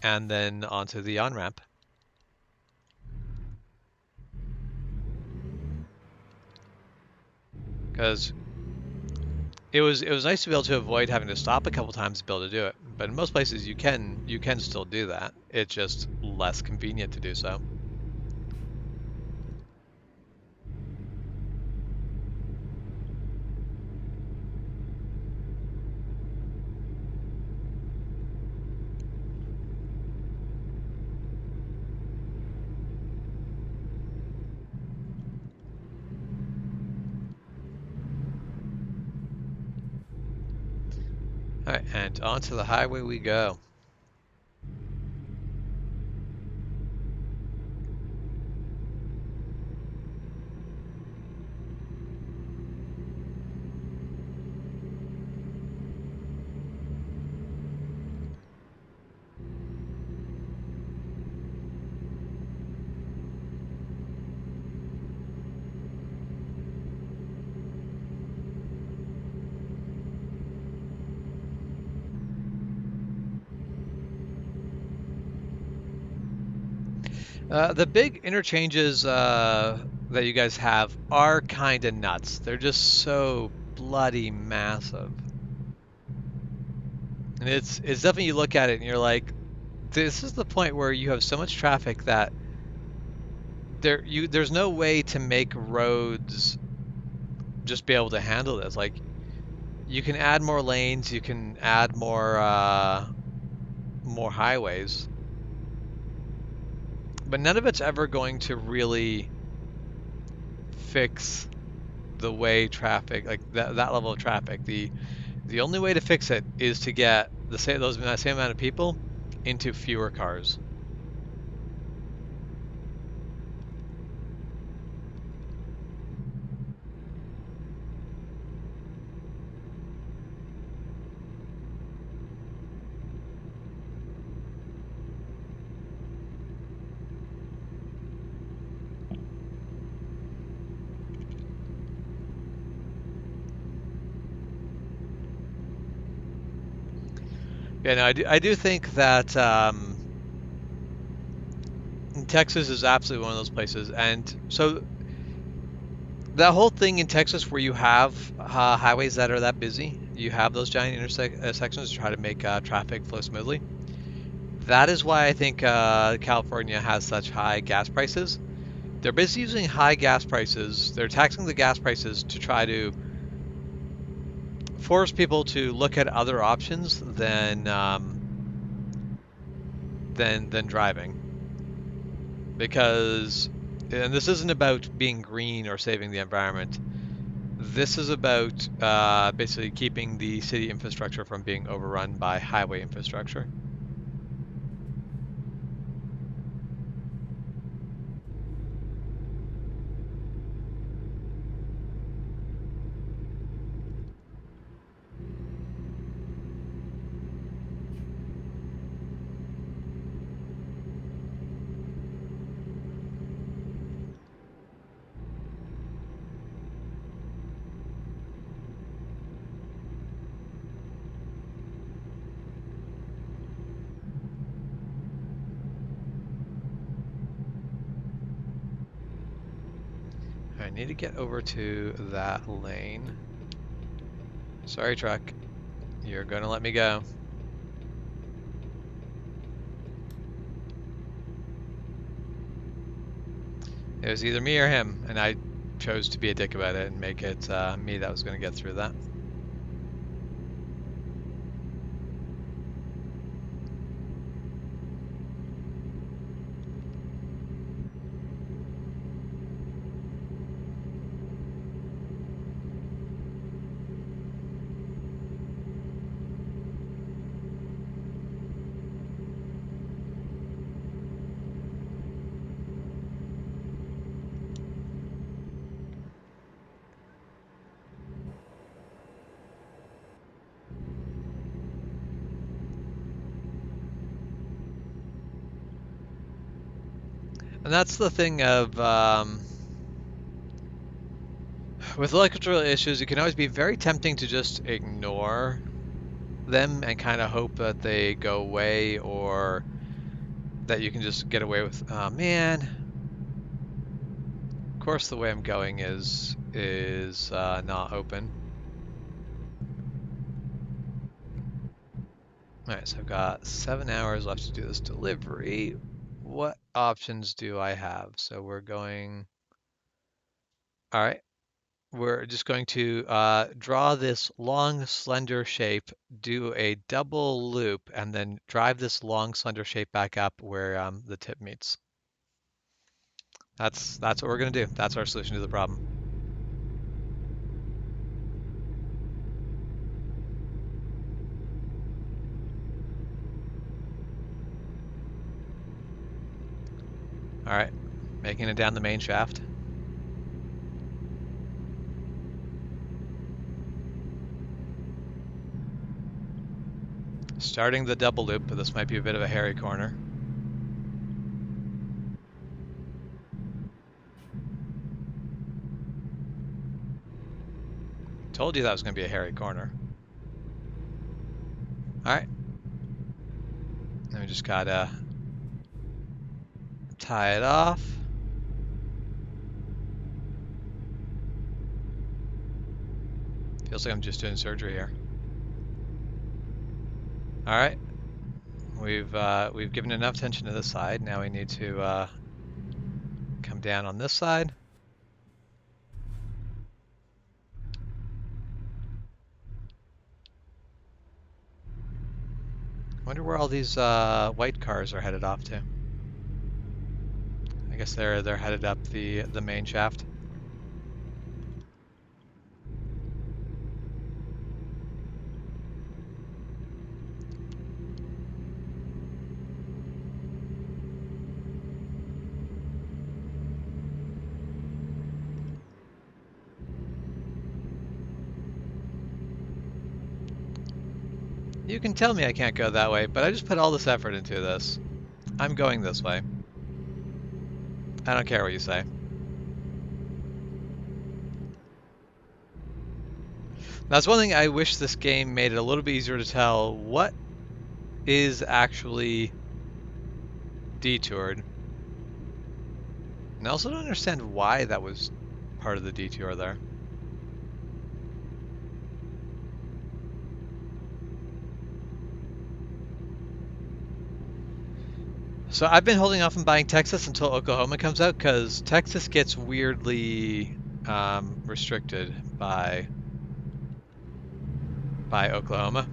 and then onto the on ramp. Because it was nice to be able to avoid having to stop a couple times to be able to do it. But in most places you can still do that. It's just less convenient to do so. All right, and onto the highway we go. The big interchanges that you guys have are kind of nuts. They're just so bloody massive. And it's definitely you look at it and you're like, this is the point where you have so much traffic that there's no way to make roads just be able to handle this. Like you can add more lanes, you can add more highways, but none of it's ever going to really fix the way traffic, like that level of traffic. The only way to fix it is to get that same amount of people into fewer cars. Yeah, no, I do think that Texas is absolutely one of those places, and so that whole thing in Texas where you have highways that are that busy, you have those giant intersections to try to make traffic flow smoothly. That is why I think California has such high gas prices. They're basically using high gas prices. They're taxing the gas prices to try to force people to look at other options than driving. Because, and this isn't about being green or saving the environment. This is about basically keeping the city infrastructure from being overrun by highway infrastructure. I need to get over to that lane. Sorry, truck. You're gonna let me go. It was either me or him, and I chose to be a dick about it and make it me that was gonna get through that. And that's the thing of with electrical issues, it can always be very tempting to just ignore them and kind of hope that they go away or that you can just get away with. Oh man, of course the way I'm going is not open. All right, so I've got 7 hours left to do this delivery. What options do I have? So we're going. All right, we're just going to draw this long, slender shape, do a double loop, and then drive this long, slender shape back up where the tip meets. That's what we're going to do. That's our solution to the problem. All right, making it down the main shaft. Starting the double loop, but this might be a bit of a hairy corner. Told you that was going to be a hairy corner. All right. Then we just gotta tie it off. Feels like I'm just doing surgery here. All right. We've given enough tension to this side. Now we need to come down on this side. Wonder where all these white cars are headed off to. I guess they're headed up the main shaft. You can tell me I can't go that way, but I just put all this effort into this. I'm going this way. I don't care what you say. That's one thing I wish this game made it a little bit easier to tell what is actually detoured. And I also don't understand why that was part of the detour there. So I've been holding off on buying Texas until Oklahoma comes out because Texas gets weirdly restricted by by Oklahoma.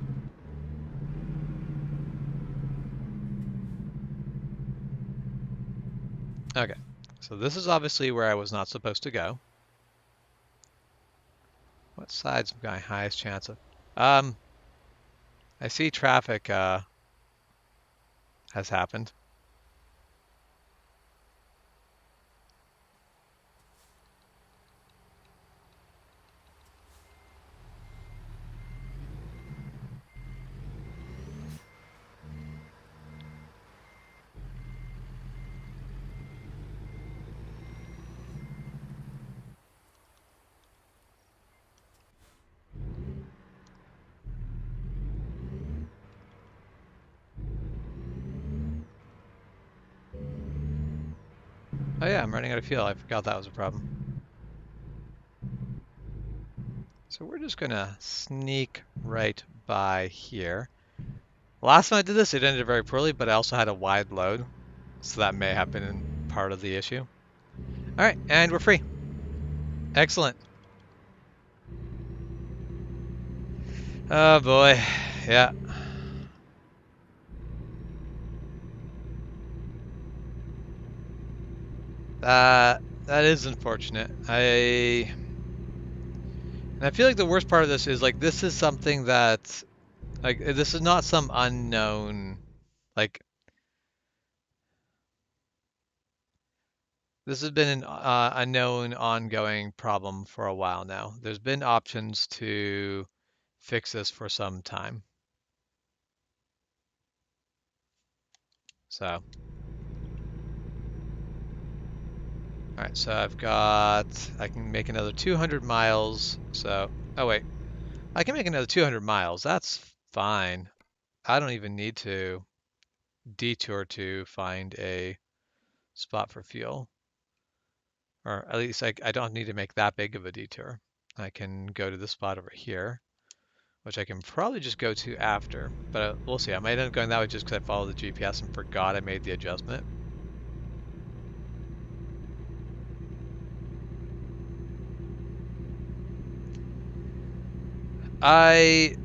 Okay, so this is obviously where I was not supposed to go. What side's my highest chance of? I see traffic has happened. Oh yeah, I'm running out of fuel. I forgot that was a problem. So we're just gonna sneak right by here. Last time I did this, it ended very poorly, but I also had a wide load, so that may have been part of the issue. All right, and we're free. Excellent. Oh boy, yeah. That is unfortunate. And I feel like the worst part of this is like this is something that like this is not some unknown like this has been an unknown ongoing problem for a while now. There's been options to fix this for some time. So, all right, so I can make another 200 miles. So, oh wait, I can make another 200 miles. That's fine. I don't even need to detour to find a spot for fuel. Or at least I don't need to make that big of a detour. I can go to this spot over here, which I can probably just go to after, but we'll see. I might end up going that way just because I followed the GPS and forgot I made the adjustment. I,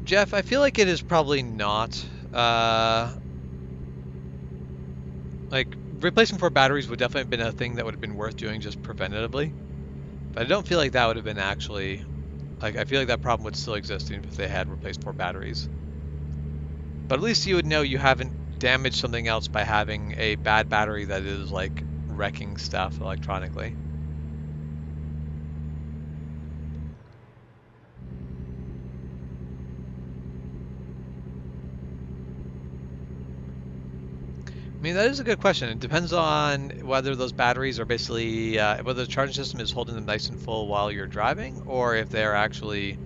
Jeff, I feel like it is probably not, like replacing 4 batteries would definitely have been a thing that would have been worth doing just preventatively, but I don't feel like that would have been actually, like I feel like that problem would still exist even if they had replaced 4 batteries. But at least you would know you haven't damaged something else by having a bad battery that is like wrecking stuff electronically. I mean, that is a good question. It depends on whether those batteries are basically, whether the charging system is holding them nice and full while you're driving, or if they're actually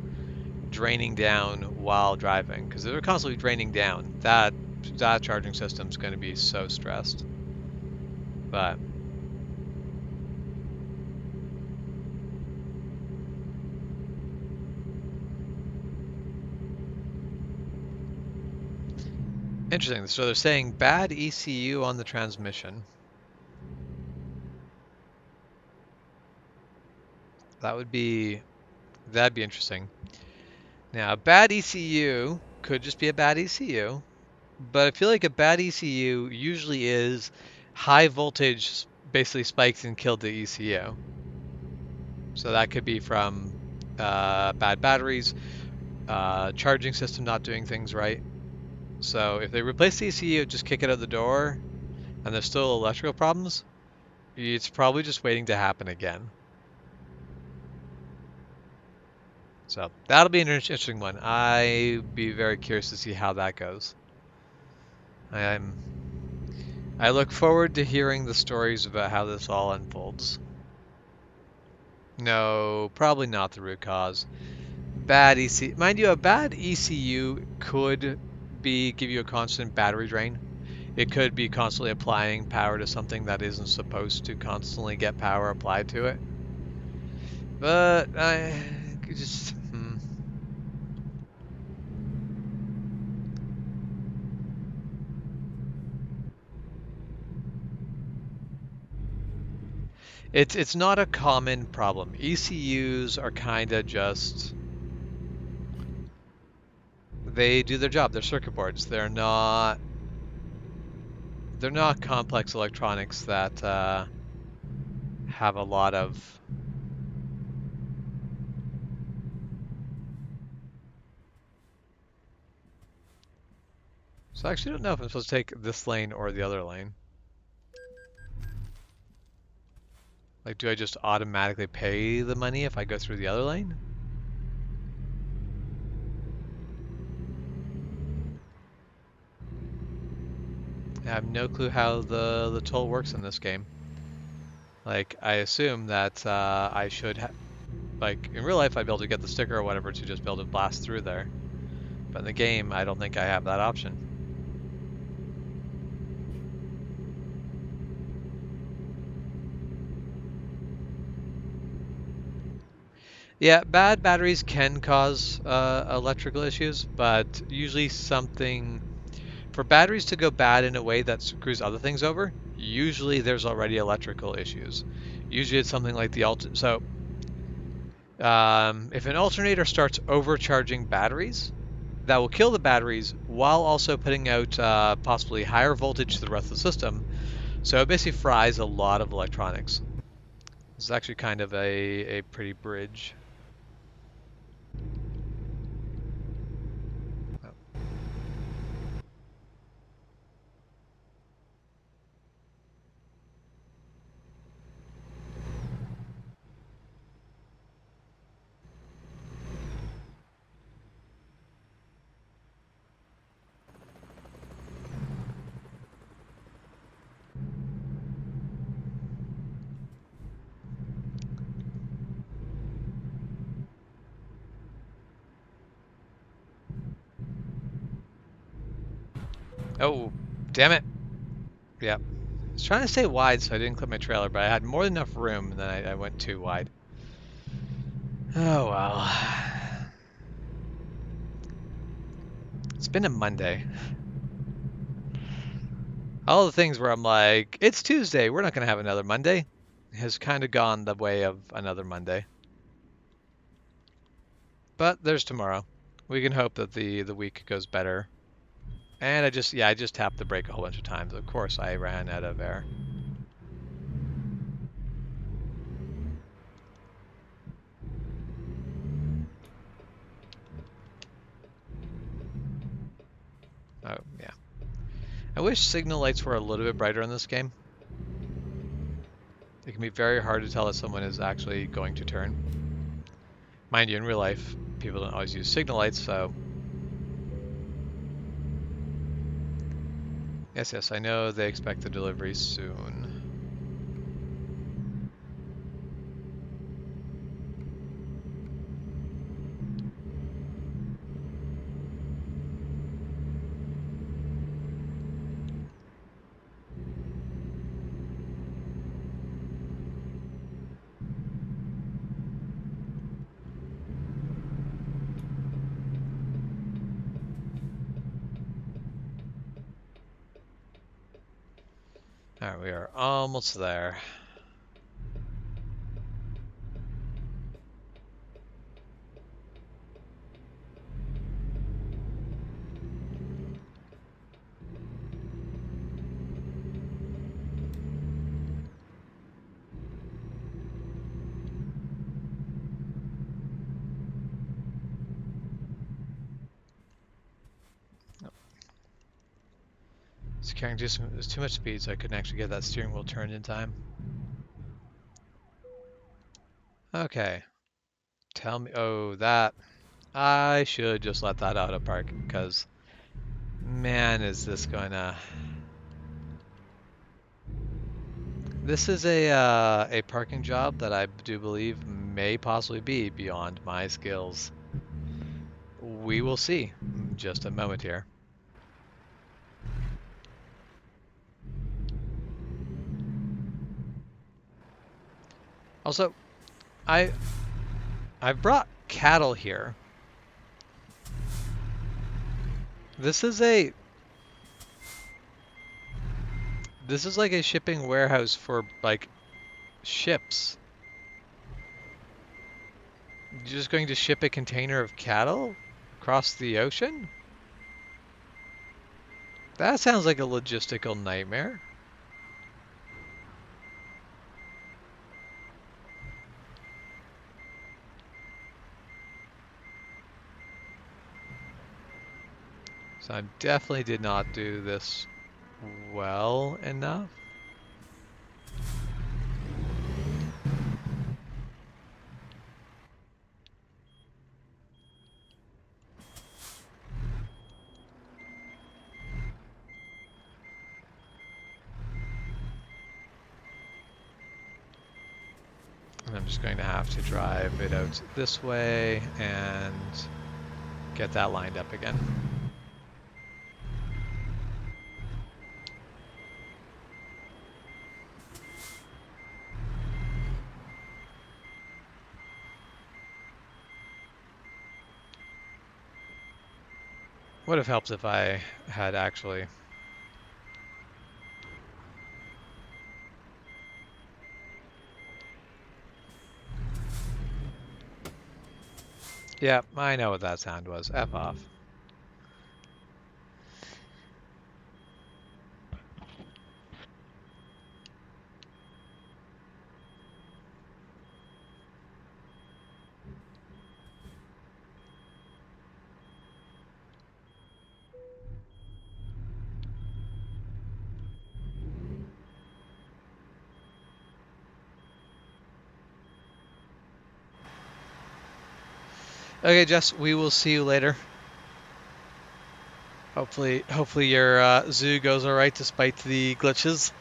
draining down while driving. Because if they're constantly draining down, that charging system is going to be so stressed. But interesting. So they're saying bad ECU on the transmission. That'd be interesting. Now, a bad ECU could just be a bad ECU, but I feel like a bad ECU usually is high voltage basically spikes and killed the ECU. So that could be from bad batteries, charging system not doing things right. So if they replace the ECU, just kick it out the door, and there's still electrical problems, it's probably just waiting to happen again. So that'll be an interesting one. I'd be very curious to see how that goes. I'm I look forward to hearing the stories about how this all unfolds. No, probably not the root cause. Bad ECU. Mind you, a bad ECU could give you a constant battery drain. It could be constantly applying power to something that isn't supposed to constantly get power applied to it. But I just it's not a common problem. ECUs are kind of just They do their job. They're circuit boards. They're not complex electronics that have a lot of. So I actually don't know if I'm supposed to take this lane or the other lane. Like, do I just automatically pay the money if I go through the other lane? I have no clue how the toll works in this game. Like, I assume that I should like, in real life, I'd be able to get the sticker or whatever to just be able to blast through there. But in the game, I don't think I have that option. Yeah, bad batteries can cause electrical issues, but usually something for batteries to go bad in a way that screws other things over, usually there's already electrical issues. Usually it's something like the if an alternator starts overcharging batteries, that will kill the batteries while also putting out possibly higher voltage to the rest of the system. So it basically fries a lot of electronics. This is actually kind of a pretty bridge. Oh, damn it. Yeah. I was trying to stay wide so I didn't clip my trailer, but I had more than enough room and then I went too wide. Oh well. It's been a Monday. All the things where I'm like, it's Tuesday, we're not going to have another Monday, has kind of gone the way of another Monday. But there's tomorrow. We can hope that the week goes better. And I just tapped the brake a whole bunch of times. Of course, I ran out of air. Oh, yeah. I wish signal lights were a little bit brighter in this game. It can be very hard to tell if someone is actually going to turn. Mind you, in real life, people don't always use signal lights, so... Yes, I know they expect the delivery soon. Alright, we are almost there. It's carrying too much speed, so I couldn't actually get that steering wheel turned in time. Okay. Tell me... Oh, that... I should just let that auto park, because... Man, is this going to... This is a parking job that I do believe may possibly be beyond my skills. We will see. Just a moment here. Also, I've brought cattle here. This is like a shipping warehouse for like ships. You're just going to ship a container of cattle across the ocean? That sounds like a logistical nightmare. So I definitely did not do this well enough. And I'm just going to have to drive it out this way and get that lined up again. Would have helped if I had actually. Yeah, I know what that sound was. F off. Okay, Jess, we will see you later. Hopefully your zoo goes all right despite the glitches.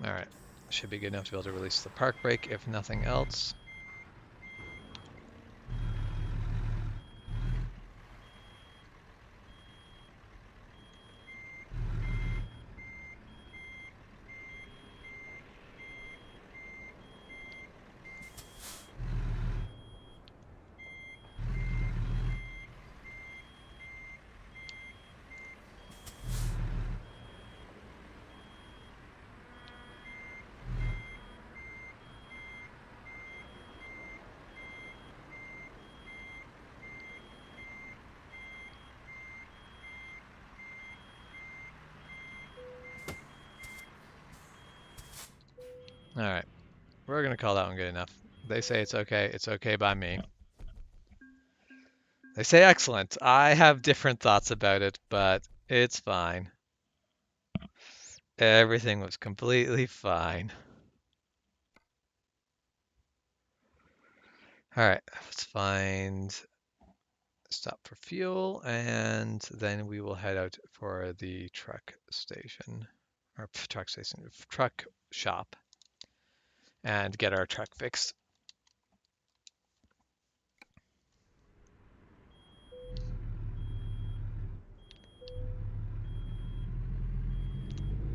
All right, should be good enough to be able to release the park brake if nothing else. All right, we're gonna call that one good enough. They say it's okay. It's okay by me. They say excellent. I have different thoughts about it, but it's fine. Everything was completely fine. All right, let's find stop for fuel, and then we will head out for the truck station, or truck station, truck shop, and get our truck fixed.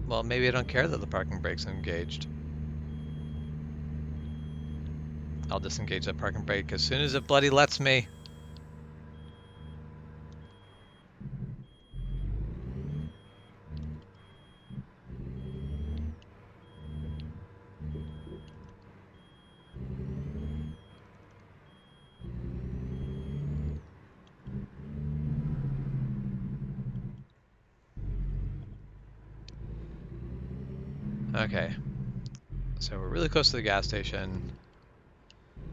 Well, maybe I don't care that the parking brake's engaged. I'll disengage that parking brake as soon as it bloody lets me. Okay, so we're really close to the gas station.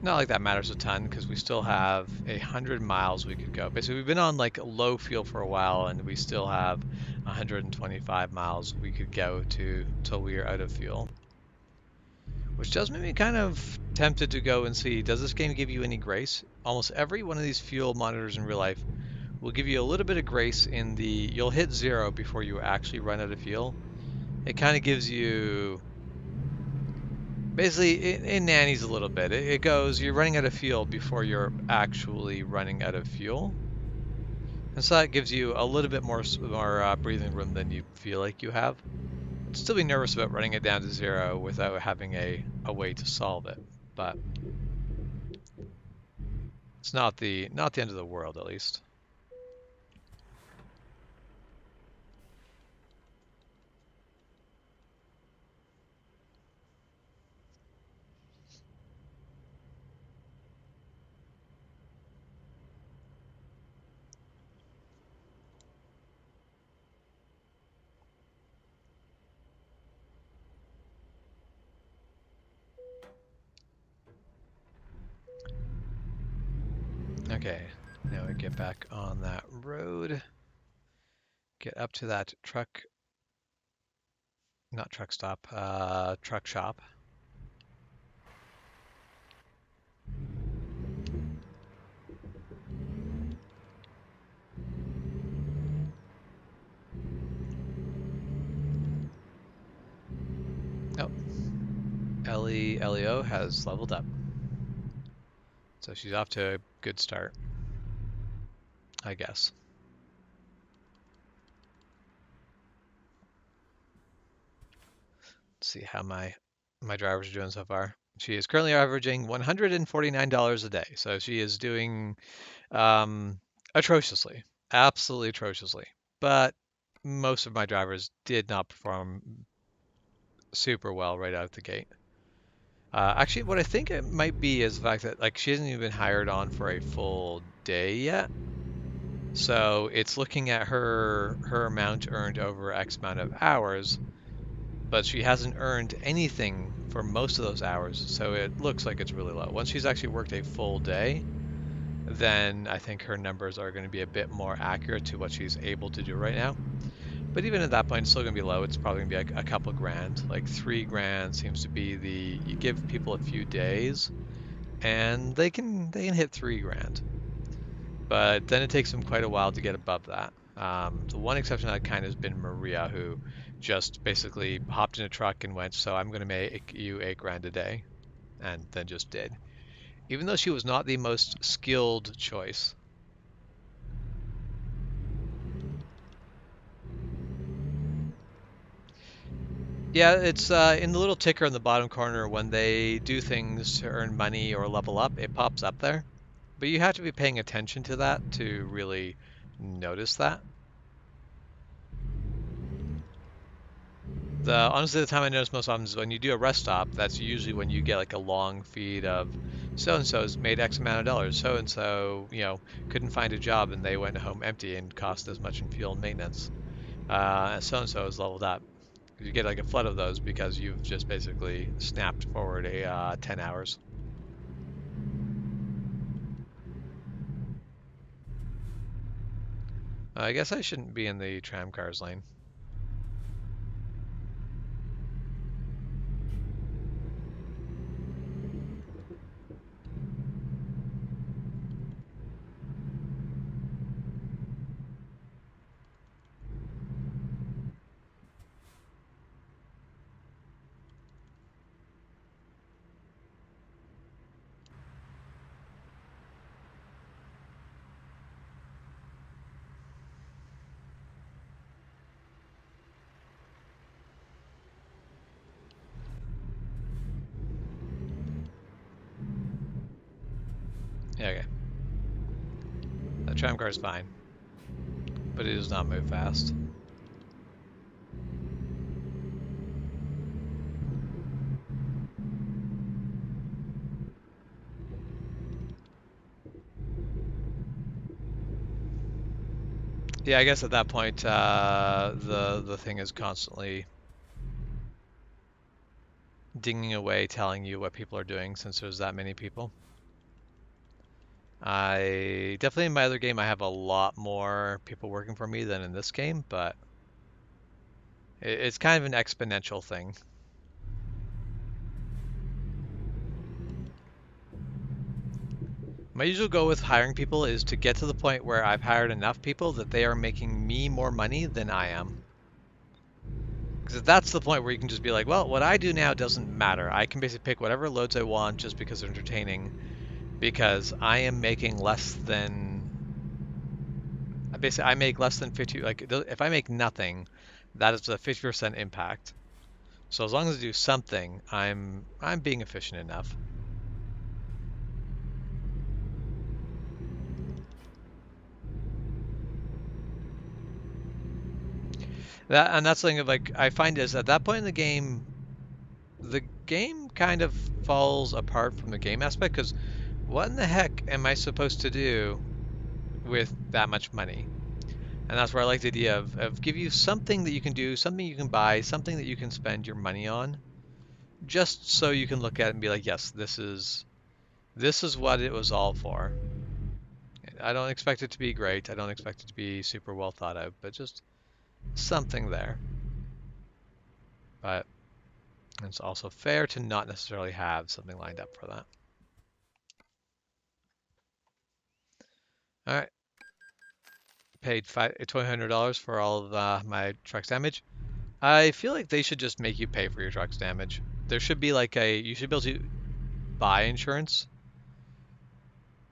Not like that matters a ton because we still have 100 miles we could go. Basically, we've been on like low fuel for a while, and we still have 125 miles we could go to till we are out of fuel. Which does make me kind of tempted to go and see, does this game give you any grace? Almost every one of these fuel monitors in real life will give you a little bit of grace in the, you'll hit 0 before you actually run out of fuel. It kind of gives you, basically, it nannies a little bit. It goes, you're running out of fuel before you're actually running out of fuel. And so that gives you a little bit more breathing room than you feel like you have. I'd still be nervous about running it down to 0 without having a way to solve it, but it's not the end of the world, at least. Okay, now we get back on that road. Get up to that truck, not truck stop, truck shop. Oh, Leo has leveled up. So she's off to a good start, I guess. Let's see how my drivers are doing so far. She is currently averaging $149 a day. So she is doing atrociously, absolutely atrociously. But most of my drivers did not perform super well right out of the gate. Actually, what I think it might be is the fact that like she hasn't even been hired on for a full day yet. So it's looking at her amount earned over X amount of hours, but she hasn't earned anything for most of those hours. So it looks like it's really low. Once she's actually worked a full day, then I think her numbers are going to be a bit more accurate to what she's able to do right now. But even at that point, it's still going to be low. It's probably going to be like a couple grand. Like 3 grand seems to be you give people a few days and they can hit 3 grand. But then it takes them quite a while to get above that. The one exception that kind of has been Maria, who just basically hopped in a truck and went, so I'm going to make you 8 grand a day, and then just did. Even though she was not the most skilled choice. Yeah, it's in the little ticker in the bottom corner when they do things to earn money or level up, it pops up there. But you have to be paying attention to that to really notice that. Honestly, the time I notice most often is when you do a rest stop. That's usually when you get like a long feed of so and so's made X amount of dollars. So and so, couldn't find a job and they went home empty and cost as much in fuel and maintenance. So and so is leveled up. You get like a flood of those because you've just basically snapped forward a 10 hours. I guess I shouldn't be in the tram cars lane. Yeah, okay. The tram car is fine, but it does not move fast. Yeah, I guess at that point, the thing is constantly dinging away, telling you what people are doing since there's that many people. I definitely in my other game I have a lot more people working for me than in this game, but it's kind of an exponential thing. My usual goal with hiring people is to get to the point where I've hired enough people that they are making me more money than I am. Because that's the point where you can just be like, well, what I do now doesn't matter. I can basically pick whatever loads I want just because they're entertaining, because I am making less than basically I make less than 50. Like if I make nothing, that is a 50% impact. So as long as I do something, I'm being efficient enough. That's something of like I find is at that point in the game kind of falls apart from the game aspect because what in the heck am I supposed to do with that much money? And that's where I like the idea of give you something that you can do, something you can buy, something that you can spend your money on, just so you can look at it and be like, yes, this is what it was all for. I don't expect it to be great. I don't expect it to be super well thought out, but just something there. But it's also fair to not necessarily have something lined up for that. All right, paid $2,200 for all of my truck's damage. I feel like they should just make you pay for your truck's damage. There should be like you should be able to buy insurance.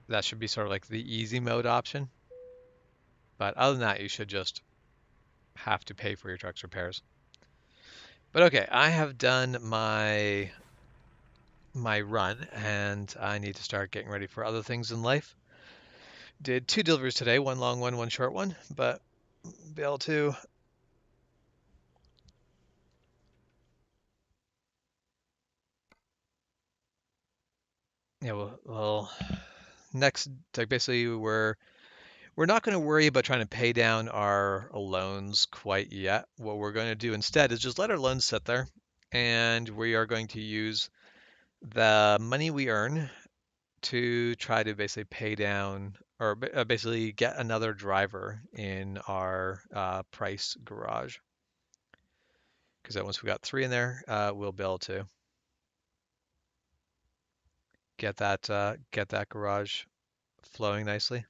That should be sort of like the easy mode option. But other than that, you should just have to pay for your truck's repairs. But okay, I have done my run and I need to start getting ready for other things in life. Did two deliveries today, one long one, one short one, but be able to. Yeah, well, next, like basically we're not going to worry about trying to pay down our loans quite yet. What we're going to do instead is just let our loans sit there, and we are going to use the money we earn to try to basically pay down or basically get another driver in our price garage. Because once we got three in there, we'll be able to get that garage flowing nicely.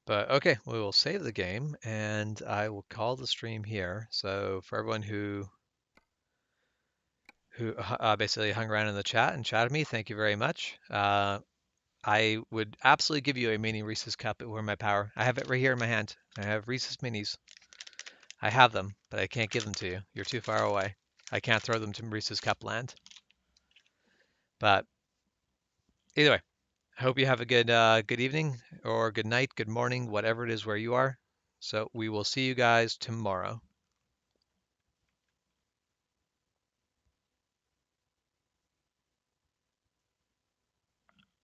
But okay, we will save the game and I will call the stream here. So for everyone who basically hung around in the chat and chatted me, thank you very much. I would absolutely give you a mini Reese's cup were my power. I have it right here in my hand. I have Reese's minis. I have them, but I can't give them to you. You're too far away. I can't throw them to Reese's cup land. But either way, I hope you have a good evening or good night, good morning, whatever it is where you are. So we will see you guys tomorrow.